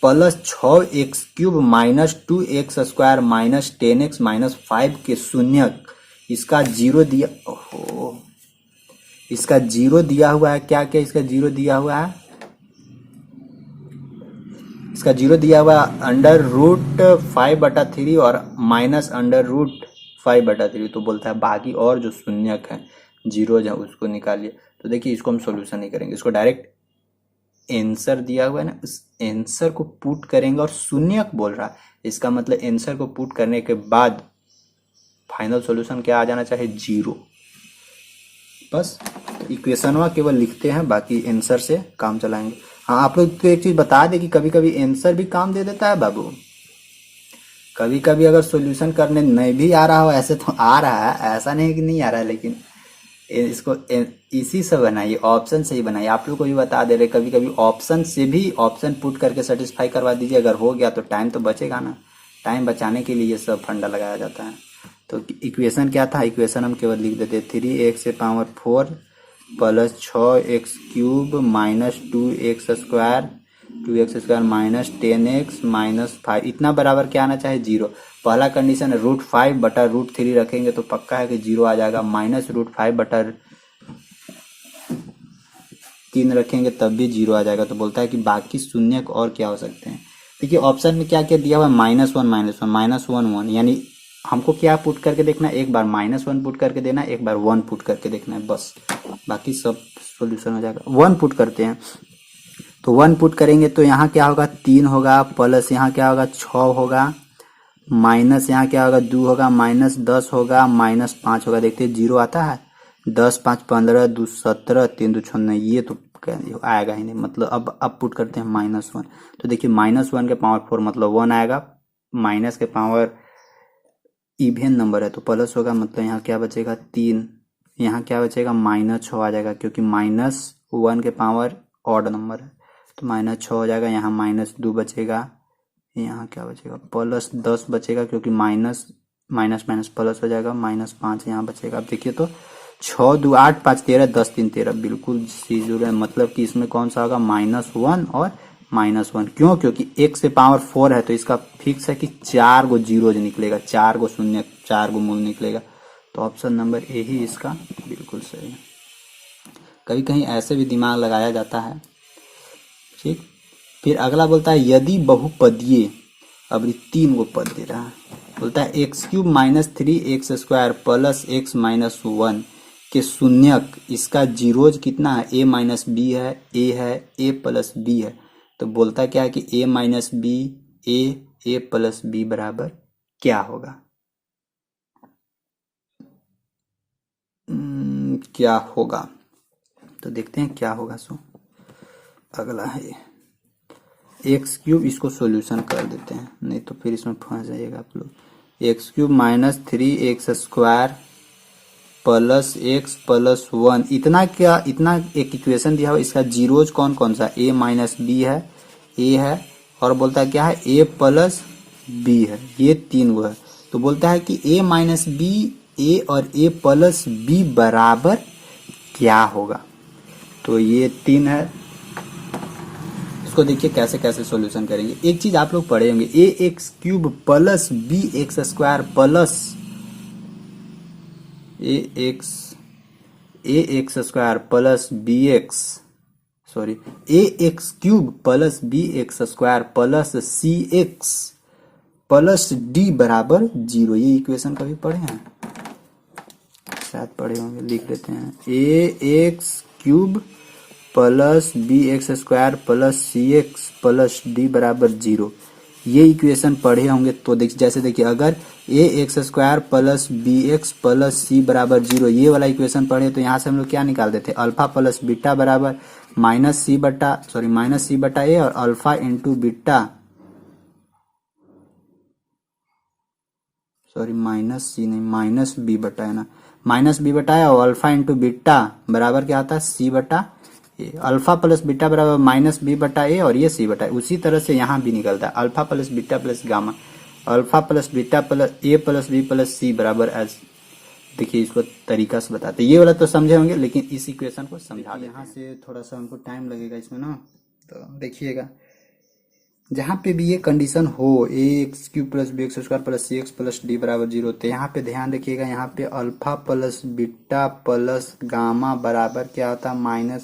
plus 6x³ minus 2x square minus 10x minus 5 के शून्यक, इसका 0 दिया, ओहो इसका 0 दिया हुआ है, क्या क्या इसका 0 दिया हुआ है, इसका 0 दिया हुआ √5/3 और माइनस √5/3। तो बोलता है बाकी और जो शून्यक है, 0 है, उसको निकालिए। तो देखिए इसको हम सॉल्यूशन नहीं करेंगे, इसको डायरेक्ट आंसर दिया हुआ है ना, उस आंसर को पुट करेंगे, और शून्यक बोल रहा है, इसका मतलब आंसर को पुट करने के बाद फाइनल सॉल्यूशन क्या आ जाना चाहिए, 0। बस इक्वेशन केवल लिखते हैं, बाकी आंसर से काम चलाएंगे। हाँ आप लोग तो एक चीज बता दें कि कभी कभी आंसर भी काम दे देता है बाबू, कभी कभी अगर सॉल्यूशन करने नहीं भी आ रहा हो, ऐसे तो आ रहा है, ऐसा नहीं कि नहीं आ रहा है, लेकिन इसको इसी से बनाइए, ऑप्शन से ही बनाइए। आप लोग को भी बता दे रहे, कभी कभी ऑप्शन से भी ऑप्शन पुट करके सेटिस्फाई करवा दीजिए, अगर हो गया तो टाइम तो बचेगा ना, टाइम बचाने के लिए ये सब फंडा लगाया जाता है। तो इक्वेशन क्या था, इक्वेशन हम केवल लिख देते 3x के power 4 plus 6x³ minus 2x square minus 10x minus 5, इतना बराबर क्या आना चाहे, 0। पहला कंडीशन है √5/√3 रखेंगे तो पक्का है कि 0 आ जाएगा, माइनस √5/3 रखेंगे तब भी 0 आ जाएगा। तो बोलता है कि बाकी शून्य और क्या हो सकते हैं। देखिए ऑप्शन में क्या क्या दिया हुआ है, -1 यानी हमको क्या पुट करके देखना है, एक बार -1 पुट करके देना है, एक बार 1 पुट करके देखना है, बस बाकी सब सॉल्यूशन हो जाएगा। 1 पुट करते हैं, तो 1 पुट करेंगे तो यहाँ क्या होगा, 3 होगा, प्लस यहाँ क्या होगा, 6 होगा, माइनस यहाँ क्या होगा, 2 होगा, माइनस 10 होगा, माइनस 5 होगा। देखते हैं 0 आता है, 10 5 15 2 17 3 2 6 9, ये तो आएगा ही नहीं, मतलब अब पुट करते हैं -1। तो देखिए -1 के पावर 4 मतलब 1 आएगा, माइनस के पावर इवेन नंबर है तो प्लस होगा, मतलब यहाँ क्या बचेगा 3, यहाँ क्या बचेगा -6 आ जाएगा, क्योंकि माइनस 1 के पावर ऑड नंबर है तो -6 हो जाएगा। यहाँ -2 बचेगा, यहाँ क्या बचेगा +10 बचेगा क्योंकि माइनस माइनस माइनस प्लस हो जाएगा, -5 यहाँ बचेगा। अब देखिए तो 6 2 8 5 13 10 3 13 बिल्कुल सीधे है, मतलब कि इसमें कौन सा होगा -1 और -1। क्यों? क्योंकि 1 से पावर 4 है तो इसका फिक्स है कि 4 गो जीरोज निकलेगा, 4 गो शून्य, 4 गो मूल निकलेगा। तो ऑप्शन नंबर ए ही इसका बिल्कुल सही है। कभी कहीं ऐसे भी दिमाग लगाया जाता है, ठीक। फिर अगला बोलता है यदि बहुपदीय, अब ये 3 गो पद दे रहा है, बोलता है x³ - 3x² प्लस x - 1 के शून्यक, इसका जीरोज कितना है a - b है, a है, a प्लस b है। तो बोलता क्या है कि a - b a plus b बराबर क्या होगा? क्या होगा तो देखते हैं क्या होगा। सो अगला है x³ इसको सॉल्यूशन कर देते हैं, नहीं तो फिर इसमें फंस जाइएगा आप लोग। x³ - 3x² plus x plus 1, इतना क्या, इतना एक इक्वेशन दिया हुआ, इसका जीरोज कौन कौन सा a - b है, a है, और बोलता है क्या है a प्लस b है, ये 3 गो है। तो बोलता है कि a - b a और a प्लस b बराबर क्या होगा? तो ये 3 है, इसको देखिए कैसे कैसे सॉल्यूशन करेंगे। एक चीज आप लोग पढ़े होंगे, ax³ plus bx² plus ax² plus bx, sorry ax³ plus bx² plus cx plus d बराबर 0। ये इक्वेशन कभी पढ़े हैं? शायद पढ़े होंगे, लिख लेते हैं ax³ plus bx² plus cx plus d बराबर 0। ये इक्वेशन पढ़े होंगे। तो देखिए, जैसे देखिए अगर ax² plus bx plus c बराबर 0 ये वाला इक्वेशन पढ़े तो यहाँ से हम लोग क्या निकाल देते हैं, अल्फा प्लस बीटा बराबर -c बटा a, और alpha into beta, sorry -c नहीं -b बटा है ना, -b बटा है, और अल्फा इंटू बीटा बराबर क्या आता है c बटा ए। अल्फा प्लस बीटा बराबर -b बटा ए, और ये c बटा ए। उसी तरह से यहाँ भी निकलता है alpha plus beta plus gamma, alpha plus beta plus A plus B plus C बराबर एस। देखिए इसको तरीका से बताते, ये वाला तो समझे होंगे, लेकिन इस इक्वेशन को समझा। यहाँ से थोड़ा सा हमको टाइम लगेगा इसमें ना, तो देखिएगा जहाँ पे भी ये कंडीशन हो ax³ plus bx² plus cx plus d बराबर 0, तो यहाँ पे ध्यान रखिएगा, यहाँ पे alpha plus beta plus gamma बराबर क्या होता है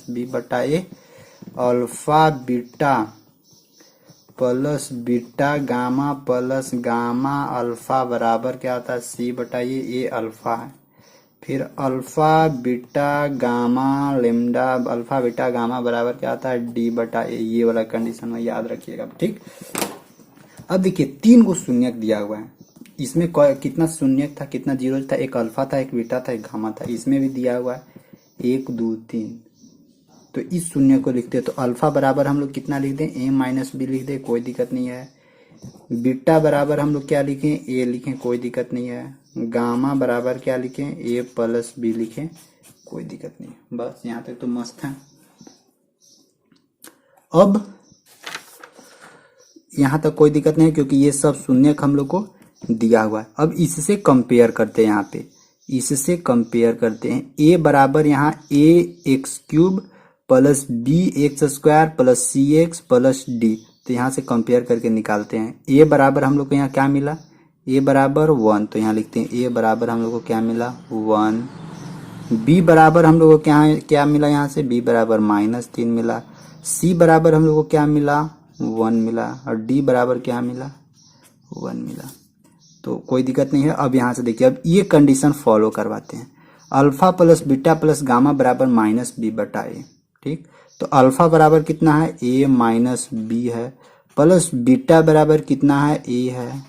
-b बटा A, alpha beta plus beta gamma plus gamma alpha बराबर क्या होता है c बटा ये अल्फा है। फिर alpha beta gamma lambda, alpha beta gamma बराबर क्या आता है d बटा ए। ये वाला कंडीशन में याद रखिएगा, ठीक। अब देखिए 3 गो शून्यक दिया हुआ है, इसमें कितना शून्यक था, कितना जीरो था, एक अल्फा था, एक बीटा था, एक गामा था। इसमें भी दिया हुआ है 1 2 3। तो इस शून्य को लिखते हैं, तो अल्फा बराबर हम लोग कितना लिख दें, a - b लिख दें, कोई दिक्कत नहीं है। बीटा बराबर हम लोग क्या लिखें, a लिखें, कोई दिक्कत नहीं है। गामा बराबर क्या लिखें, a प्लस b लिखें, कोई दिक्कत नहीं। बस यहाँ तक तो मस्त है। अब यहाँ तक कोई दिक्कत नहीं है क्योंकि ये सब शून्यक हम लोग को दिया हुआ है। अब इससे कंपेयर करते हैं, यहाँ पे इससे कंपेयर करते हैं। a बराबर यहाँ ax³ plus bx² plus cx plus d, तो यहाँ से कंपेयर करके निकालते हैं। a बराबर हम लोग को यहाँ क्या मिला, a बराबर 1, तो यहाँ लिखते हैं a बराबर हम लोग को क्या मिला 1। b बराबर हम लोग को क्या मिला, यहाँ से b बराबर -3 मिला। c बराबर हम लोग को क्या मिला 1 मिला, और d बराबर क्या मिला 1 मिला। तो कोई दिक्कत नहीं है। अब यहाँ से देखिए, अब ये कंडीशन फॉलो करवाते हैं। Alpha plus beta plus gamma बराबर -b बटा ए, ठीक। तो अल्फा बराबर कितना है a माइनस b है, प्लस बीटा बराबर कितना है a है,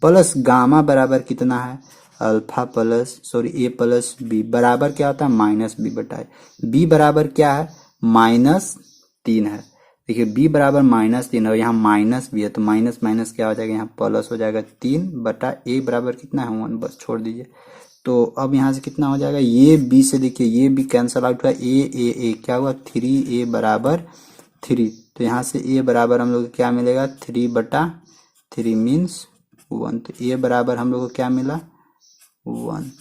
प्लस गामा बराबर कितना है alpha plus a plus b बराबर क्या होता है -b बटा ए। b बराबर क्या है -3 है। देखिए b बराबर -3 है और यहाँ माइनस भी है, तो माइनस माइनस क्या हो जाएगा, यहाँ प्लस हो जाएगा 3 बटा a बराबर कितना है 1, बस छोड़ दीजिए। तो अब यहाँ से कितना हो जाएगा, ये बी से देखिए ये बी कैंसल आउट हुआ, ए क्या हुआ 3a बराबर 3। तो यहाँ से a बराबर हम लोग को क्या मिलेगा 3/3 मीन्स 1। तो a बराबर हम लोग को क्या मिला 1।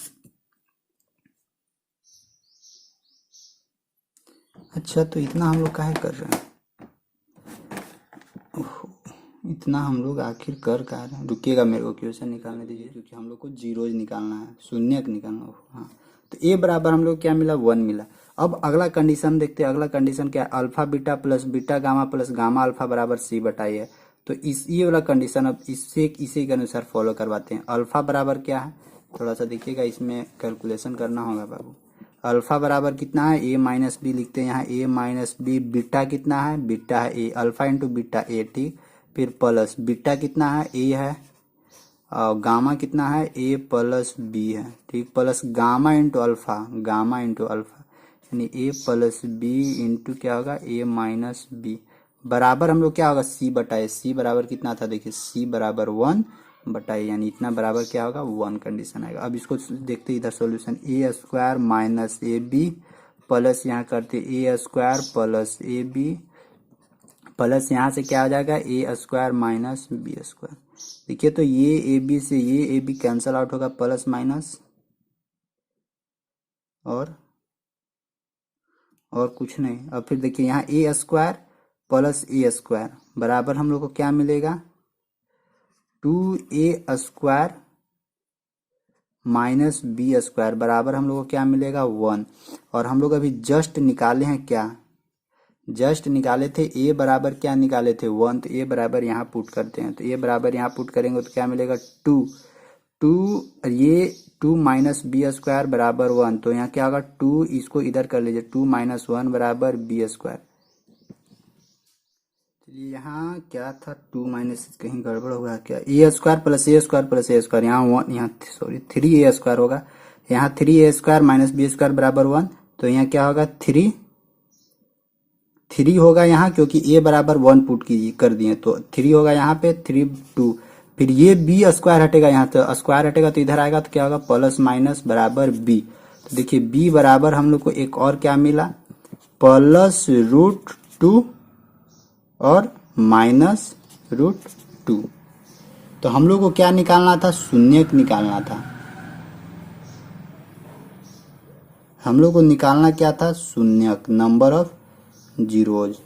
अच्छा तो इतना हम लोग काहे कर रहे हैं, इतना हम लोग आखिर कर रहे हैं। रुकिएगा मेरे को क्वेश्चन निकालने दीजिए, क्योंकि हम लोग को जीरोज निकालना है, शून्यक निकालना है। हाँ तो ए बराबर हम लोग क्या मिला 1 मिला। अब अगला कंडीशन देखते हैं, अगला कंडीशन क्या है, alpha beta plus beta gamma plus gamma alpha बराबर सी बटाई है। तो इस ये वाला कंडीशन अब इससे इसी के अनुसार फॉलो करवाते हैं। अल्फा बराबर क्या है, थोड़ा सा देखिएगा, इसमें कैलकुलेशन करना होगा बाबू। अल्फा बराबर कितना है, ए माइनस बी लिखते हैं यहाँ, ए माइनस बी। बीटा कितना है, बीटा है ए, अल्फा इंटू बीटा ए, ठीक। फिर प्लस बीटा कितना है, ए है, और गामा कितना है, ए प्लस बी है, ठीक। Plus gamma into alpha, gamma into alpha यानी ए प्लस बी इंटू क्या होगा ए माइनस बी, बराबर हम लोग क्या होगा सी बटाए। सी बराबर कितना था देखिए, सी बराबर 1 बटाए, यानी इतना बराबर क्या होगा 1 कंडीशन आएगा। अब इसको देखते इधर solution, A square minus A B plus यहाँ करते A square plus A B plus यहाँ से क्या हो जाएगा A square minus B square. देखिए तो ये ए बी से ये ए बी कैंसल आउट होगा, प्लस माइनस और कुछ नहीं। अब फिर देखिए यहाँ A square plus A square बराबर हम लोग को क्या मिलेगा 2a square minus B square बराबर हम लोग को क्या मिलेगा 1। और हम लोग अभी जस्ट निकाले हैं क्या, जस्ट निकाले थे ए बराबर क्या निकाले थे 1। तो ए बराबर यहाँ पुट करते हैं, तो ए बराबर यहाँ पुट करेंगे तो क्या मिलेगा 2 ये 2 माइनस बी स्क्वायर बराबर 1। तो यहाँ क्या होगा 2, इसको इधर कर लीजिए, 2 माइनस 1 बराबर बी स्क्वायर। चलिए यहाँ क्या था 2 माइनस, कहीं गड़बड़ होगा क्या, ए square plus A square plus A square, यहाँ 1 यहाँ सॉरी 3a स्क्वायर होगा, यहाँ 3a square minus B square बराबर 1। तो यहाँ क्या होगा 3 होगा यहाँ, क्योंकि a बराबर 1 पुट की कर दिए तो 3 होगा यहाँ पे, 3 2। फिर ये बी स्क्वायर हटेगा, यहाँ तो स्क्वायर हटेगा तो इधर आएगा तो क्या होगा प्लस माइनस बराबर बी। तो देखिए बी बराबर हम लोग को एक और क्या मिला +√2 और -√2। तो हम लोग को क्या निकालना था, शून्यक निकालना था। हम लोग को निकालना क्या था शून्यक, नंबर ऑफ जीरोज।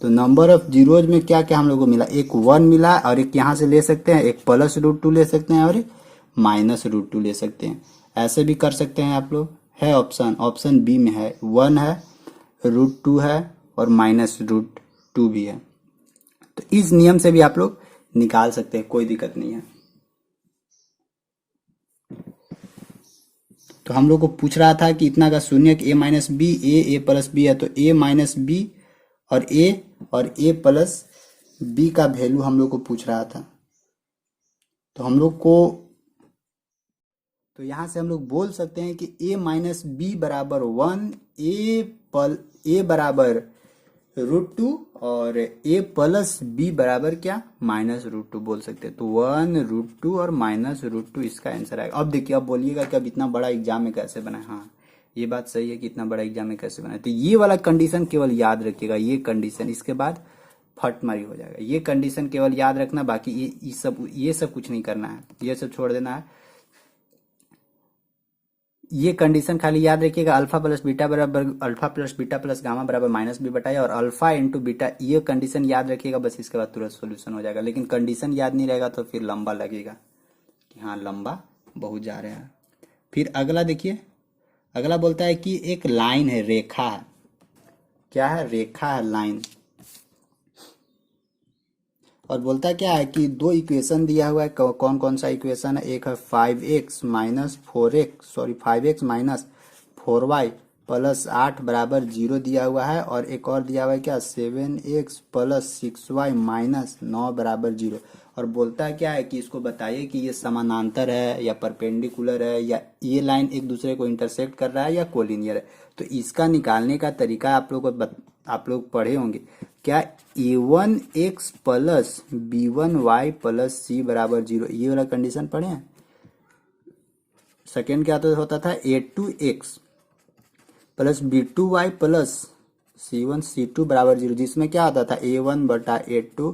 तो नंबर ऑफ जीरोज में क्या क्या हम लोग को मिला, एक 1 मिला और एक यहाँ से ले सकते हैं, एक +√2 ले सकते हैं और एक -√2 ले सकते हैं। ऐसे भी कर सकते हैं आप लोग, है ऑप्शन बी में है, 1 है, √2 है और -√2 भी है। तो इस नियम से भी आप लोग निकाल सकते हैं, कोई दिक्कत नहीं है। तो हम लोग को पूछ रहा था कि इतना का शून्यक a minus B, A plus B है, तो a माइनस बी और a प्लस बी का वैल्यू हम लोग को पूछ रहा था। तो हम लोग को तो यहां से हम लोग बोल सकते हैं कि a माइनस बी बराबर 1, a बराबर √2 और a प्लस बी बराबर क्या -√2 बोल सकते हैं। तो 1√2 और -√2 इसका आंसर आएगा। अब देखिए, अब बोलिएगा कि अब इतना बड़ा एग्जाम में कैसे बना। हाँ ये बात सही है कि इतना बड़ा एग्जाम में कैसे बना। तो ये वाला कंडीशन केवल याद रखिएगा, ये कंडीशन, इसके बाद फटमारी हो जाएगा। ये कंडीशन केवल याद रखना, बाकी ये सब कुछ नहीं करना है, ये सब छोड़ देना है। ये कंडीशन खाली याद रखिएगा, अल्फा प्लस बीटा बराबर alpha plus beta plus gamma बराबर -b बटाई और अल्फा इंटू बीटा, ये कंडीशन याद रखिएगा बस। इसके बाद तुरंत सॉल्यूशन हो जाएगा। लेकिन कंडीशन याद नहीं रहेगा तो फिर लंबा लगेगा कि हाँ लंबा बहुत जा रहा है। फिर अगला देखिए, अगला बोलता है कि एक लाइन है, रेखा है, क्या है रेखा है, लाइन। और बोलता क्या है कि दो इक्वेशन दिया हुआ है, कौन कौन सा इक्वेशन है, एक है 5x माइनस 4y प्लस 8 बराबर 0 दिया हुआ है, और एक और दिया हुआ है क्या 7x प्लस 6y माइनस 9 बराबर 0। और बोलता है क्या है कि इसको बताइए कि ये समानांतर है या परपेंडिकुलर है, या ये लाइन एक दूसरे को इंटरसेक्ट कर रहा है या कोलिनियर है। तो इसका निकालने का तरीका आप लोग पढ़े होंगे क्या, a1x plus b1y plus c बराबर 0, ये वाला कंडीशन पढ़े हैं। सेकेंड क्या होता था a2x plus b2y plus c1 c2 बराबर 0, जिसमें क्या होता था a1 बटा a2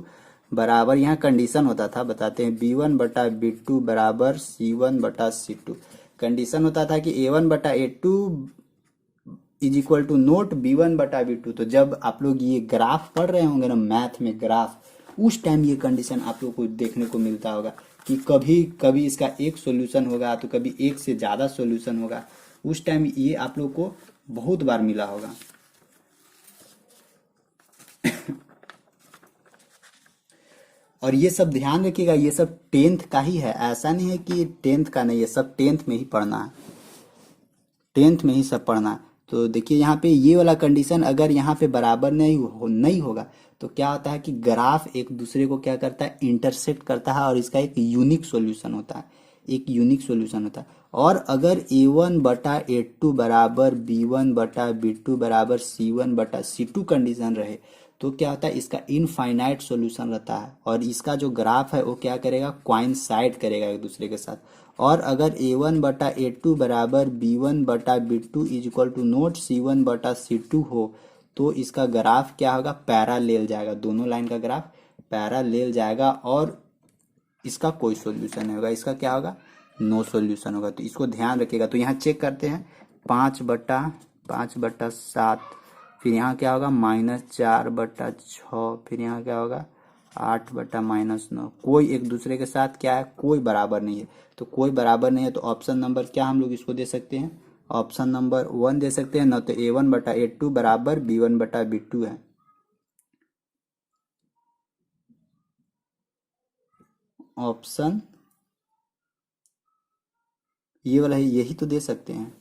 बराबर, यहाँ कंडीशन होता था, बताते हैं b1 बटा b2 बराबर c1 बटा c2। कंडीशन होता था कि a1 बटा a2 is equal to note b1 बटा b2। तो जब आप लोग ये ग्राफ पढ़ रहे होंगे ना मैथ में ग्राफ, उस टाइम ये कंडीशन आप लोग को देखने को मिलता होगा कि कभी कभी इसका एक सॉल्यूशन होगा तो कभी एक से ज़्यादा सॉल्यूशन होगा। उस टाइम ये आप लोग को बहुत बार मिला होगा। और ये सब ध्यान रखिएगा, ये सब 10th का ही है, ऐसा नहीं है कि 10th का नहीं है, सब 10th में ही पढ़ना है, 10th में ही सब पढ़ना है। तो देखिए यहाँ पे ये वाला कंडीशन अगर यहाँ पे बराबर नहीं होगा तो क्या होता है कि ग्राफ एक दूसरे को क्या करता है, इंटरसेक्ट करता है और इसका एक यूनिक सॉल्यूशन होता है, एक यूनिक सॉल्यूशन होता है। और अगर a1 बटा a2 बराबर b1 बटा b2 बराबर c1 बटा c2 कंडीशन रहे तो क्या होता है, इसका इनफाइनाइट सॉल्यूशन रहता है और इसका जो ग्राफ है वो क्या करेगा, कोइंसाइड करेगा एक दूसरे के साथ। और अगर a1 बटा a2 बराबर b1 बटा b2 is equal to note c1 बटा c2 हो तो इसका ग्राफ क्या होगा, पैरालेल जाएगा, दोनों लाइन का ग्राफ पैरालेल जाएगा और इसका कोई सॉल्यूशन नहीं होगा, इसका क्या होगा, नो सॉल्यूशन होगा। तो इसको ध्यान रखिएगा। तो यहाँ चेक करते हैं 5/7, फिर यहाँ क्या होगा -4/6, फिर यहाँ क्या होगा 8/-9। कोई एक दूसरे के साथ क्या है, कोई बराबर नहीं है। तो कोई बराबर नहीं है तो ऑप्शन नंबर क्या हम लोग इसको दे सकते हैं, ऑप्शन नंबर 1 दे सकते हैं ना। तो a1 बटा a2 बराबर b1 बटा b2 है। ऑप्शन ये वाला है, यही तो दे सकते हैं।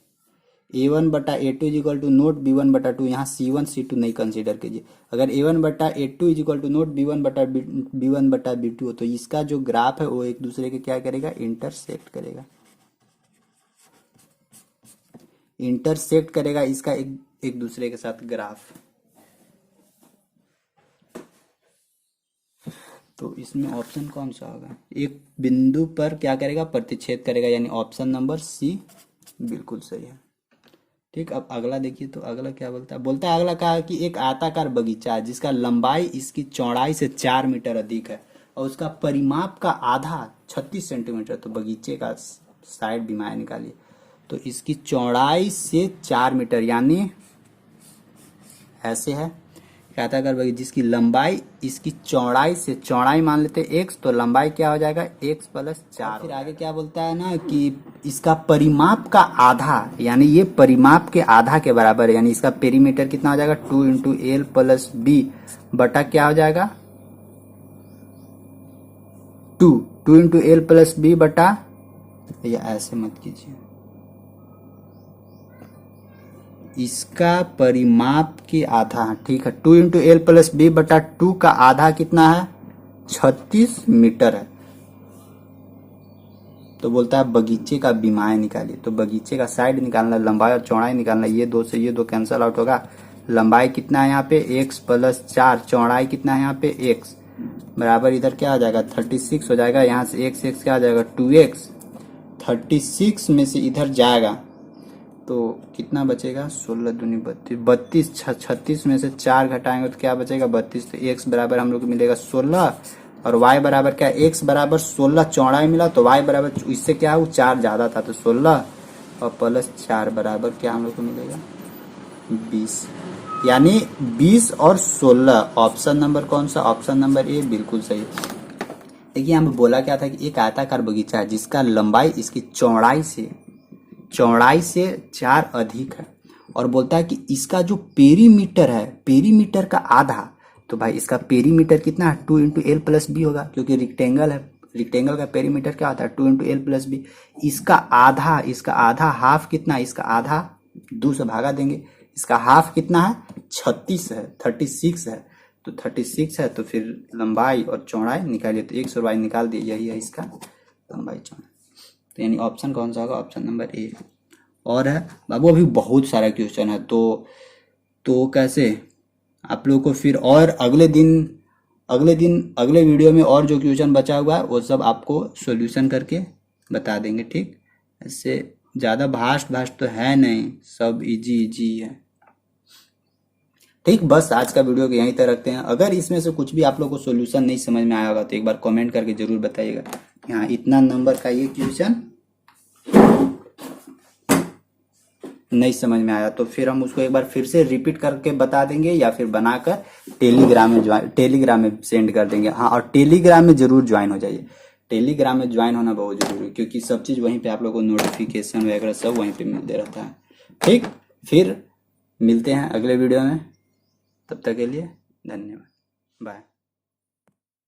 a1 बटा a2 is equal to note b1 बटा 2, यहाँ c1 c2 नहीं कंसीडर कीजिए। अगर a1 बटा a2 is equal to note b1 बटा b1 बटा b2 हो तो इसका जो ग्राफ है वो एक दूसरे के क्या करेगा, इंटरसेक्ट करेगा, इंटरसेक्ट करेगा इसका एक दूसरे के साथ ग्राफ। तो इसमें ऑप्शन कौन सा होगा, एक बिंदु पर क्या करेगा, प्रतिच्छेद करेगा, यानी ऑप्शन नंबर सी बिल्कुल सही है। ठीक, अब अगला देखिए। तो अगला क्या बोलता है, अगला कहा कि एक आयताकार बगीचा है जिसका लंबाई इसकी चौड़ाई से 4 मीटर अधिक है और उसका परिमाप का आधा 36 सेंटीमीटर। तो बगीचे का साइड विमाएं निकालिए। तो इसकी चौड़ाई से 4 मीटर यानी ऐसे है आयताकार बगीचा जिसकी लंबाई इसकी चौड़ाई से, चौड़ाई मान लेते हैं x, तो लंबाई क्या हो जाएगा x + 4। फिर आगे क्या बोलता है ना कि इसका परिमाप का आधा, यानी ये परिमाप के आधा के बराबर है, यानी इसका पेरीमीटर कितना हो जाएगा 2 × l + b बटा क्या हो जाएगा 2 × l + b बटा, या ऐसे मत कीजिए, इसका परिमाप के आधा, ठीक है 2 × l + b बटा 2 का आधा कितना है 36 मीटर है। तो बोलता है बगीचे का विमाएं निकालिए। तो बगीचे का साइड निकालना, लंबाई और चौड़ाई निकालना, ये दो से ये दो कैंसिल आउट होगा। लंबाई कितना है यहाँ पे x + 4, चौड़ाई कितना है यहाँ पे x बराबर, इधर क्या आ जाएगा 36 हो जाएगा, यहाँ से x क्या आ जाएगा 2x, 36 में से इधर जाएगा तो कितना बचेगा 16 दूनी 32, 36 में से 4 घटाएंगे तो क्या बचेगा 32। तो x बराबर हम लोग को मिलेगा 16 और y बराबर क्या, x बराबर 16 चौड़ाई मिला तो y बराबर, इससे क्या हो 4 ज्यादा था तो 16 और +4 बराबर क्या हम लोग को मिलेगा 20, यानी 20 और 16। ऑप्शन नंबर कौन सा, ऑप्शन नंबर ए बिल्कुल सही। देखिए यहाँ पे बोला क्या था कि एक आयताकार बगीचा है जिसका लंबाई इसकी चौड़ाई से 4 अधिक है और बोलता है कि इसका जो पेरीमीटर है, पेरीमीटर का आधा, तो भाई इसका पेरीमीटर कितना है 2 × l + b होगा क्योंकि रेक्टेंगल है, रेक्टेंगल का पेरीमीटर क्या होता है 2 × l + b। इसका आधा हाफ कितना है, इसका आधा 2 से भागा देंगे, इसका हाफ कितना है 36 है, 36 है, तो 36 है तो फिर लंबाई और चौड़ाई निकालिए, तो x और y निकाल दिए, यही है इसका लंबाई चौड़ाई। तो यानी ऑप्शन कौन सा होगा, ऑप्शन नंबर ए। और है बाबू अभी बहुत सारा क्वेश्चन है, तो कैसे आप लोग को फिर और अगले वीडियो में और जो क्वेश्चन बचा हुआ है वो सब आपको सॉल्यूशन करके बता देंगे। ठीक, ऐसे ज़्यादा भास्ट तो है नहीं, सब इजी इजी है। ठीक, बस आज का वीडियो को यहीं तक रखते हैं। अगर इसमें से कुछ भी आप लोग को सॉल्यूशन नहीं समझ में आया होगा तो एक बार कमेंट करके जरूर बताइएगा। यहाँ इतना नंबर का ये क्वेश्चन नहीं समझ में आया तो फिर हम उसको एक बार फिर से रिपीट करके बता देंगे या फिर बनाकर टेलीग्राम में सेंड कर देंगे। हाँ, और टेलीग्राम में जरूर ज्वाइन हो जाइए। टेलीग्राम में ज्वाइन होना बहुत जरूरी है क्योंकि सब चीज़ वहीं पे आप लोगों को नोटिफिकेशन वगैरह सब वहीं पे मिलते रहता है। ठीक, फिर मिलते हैं अगले वीडियो में, तब तक के लिए धन्यवाद, बाय।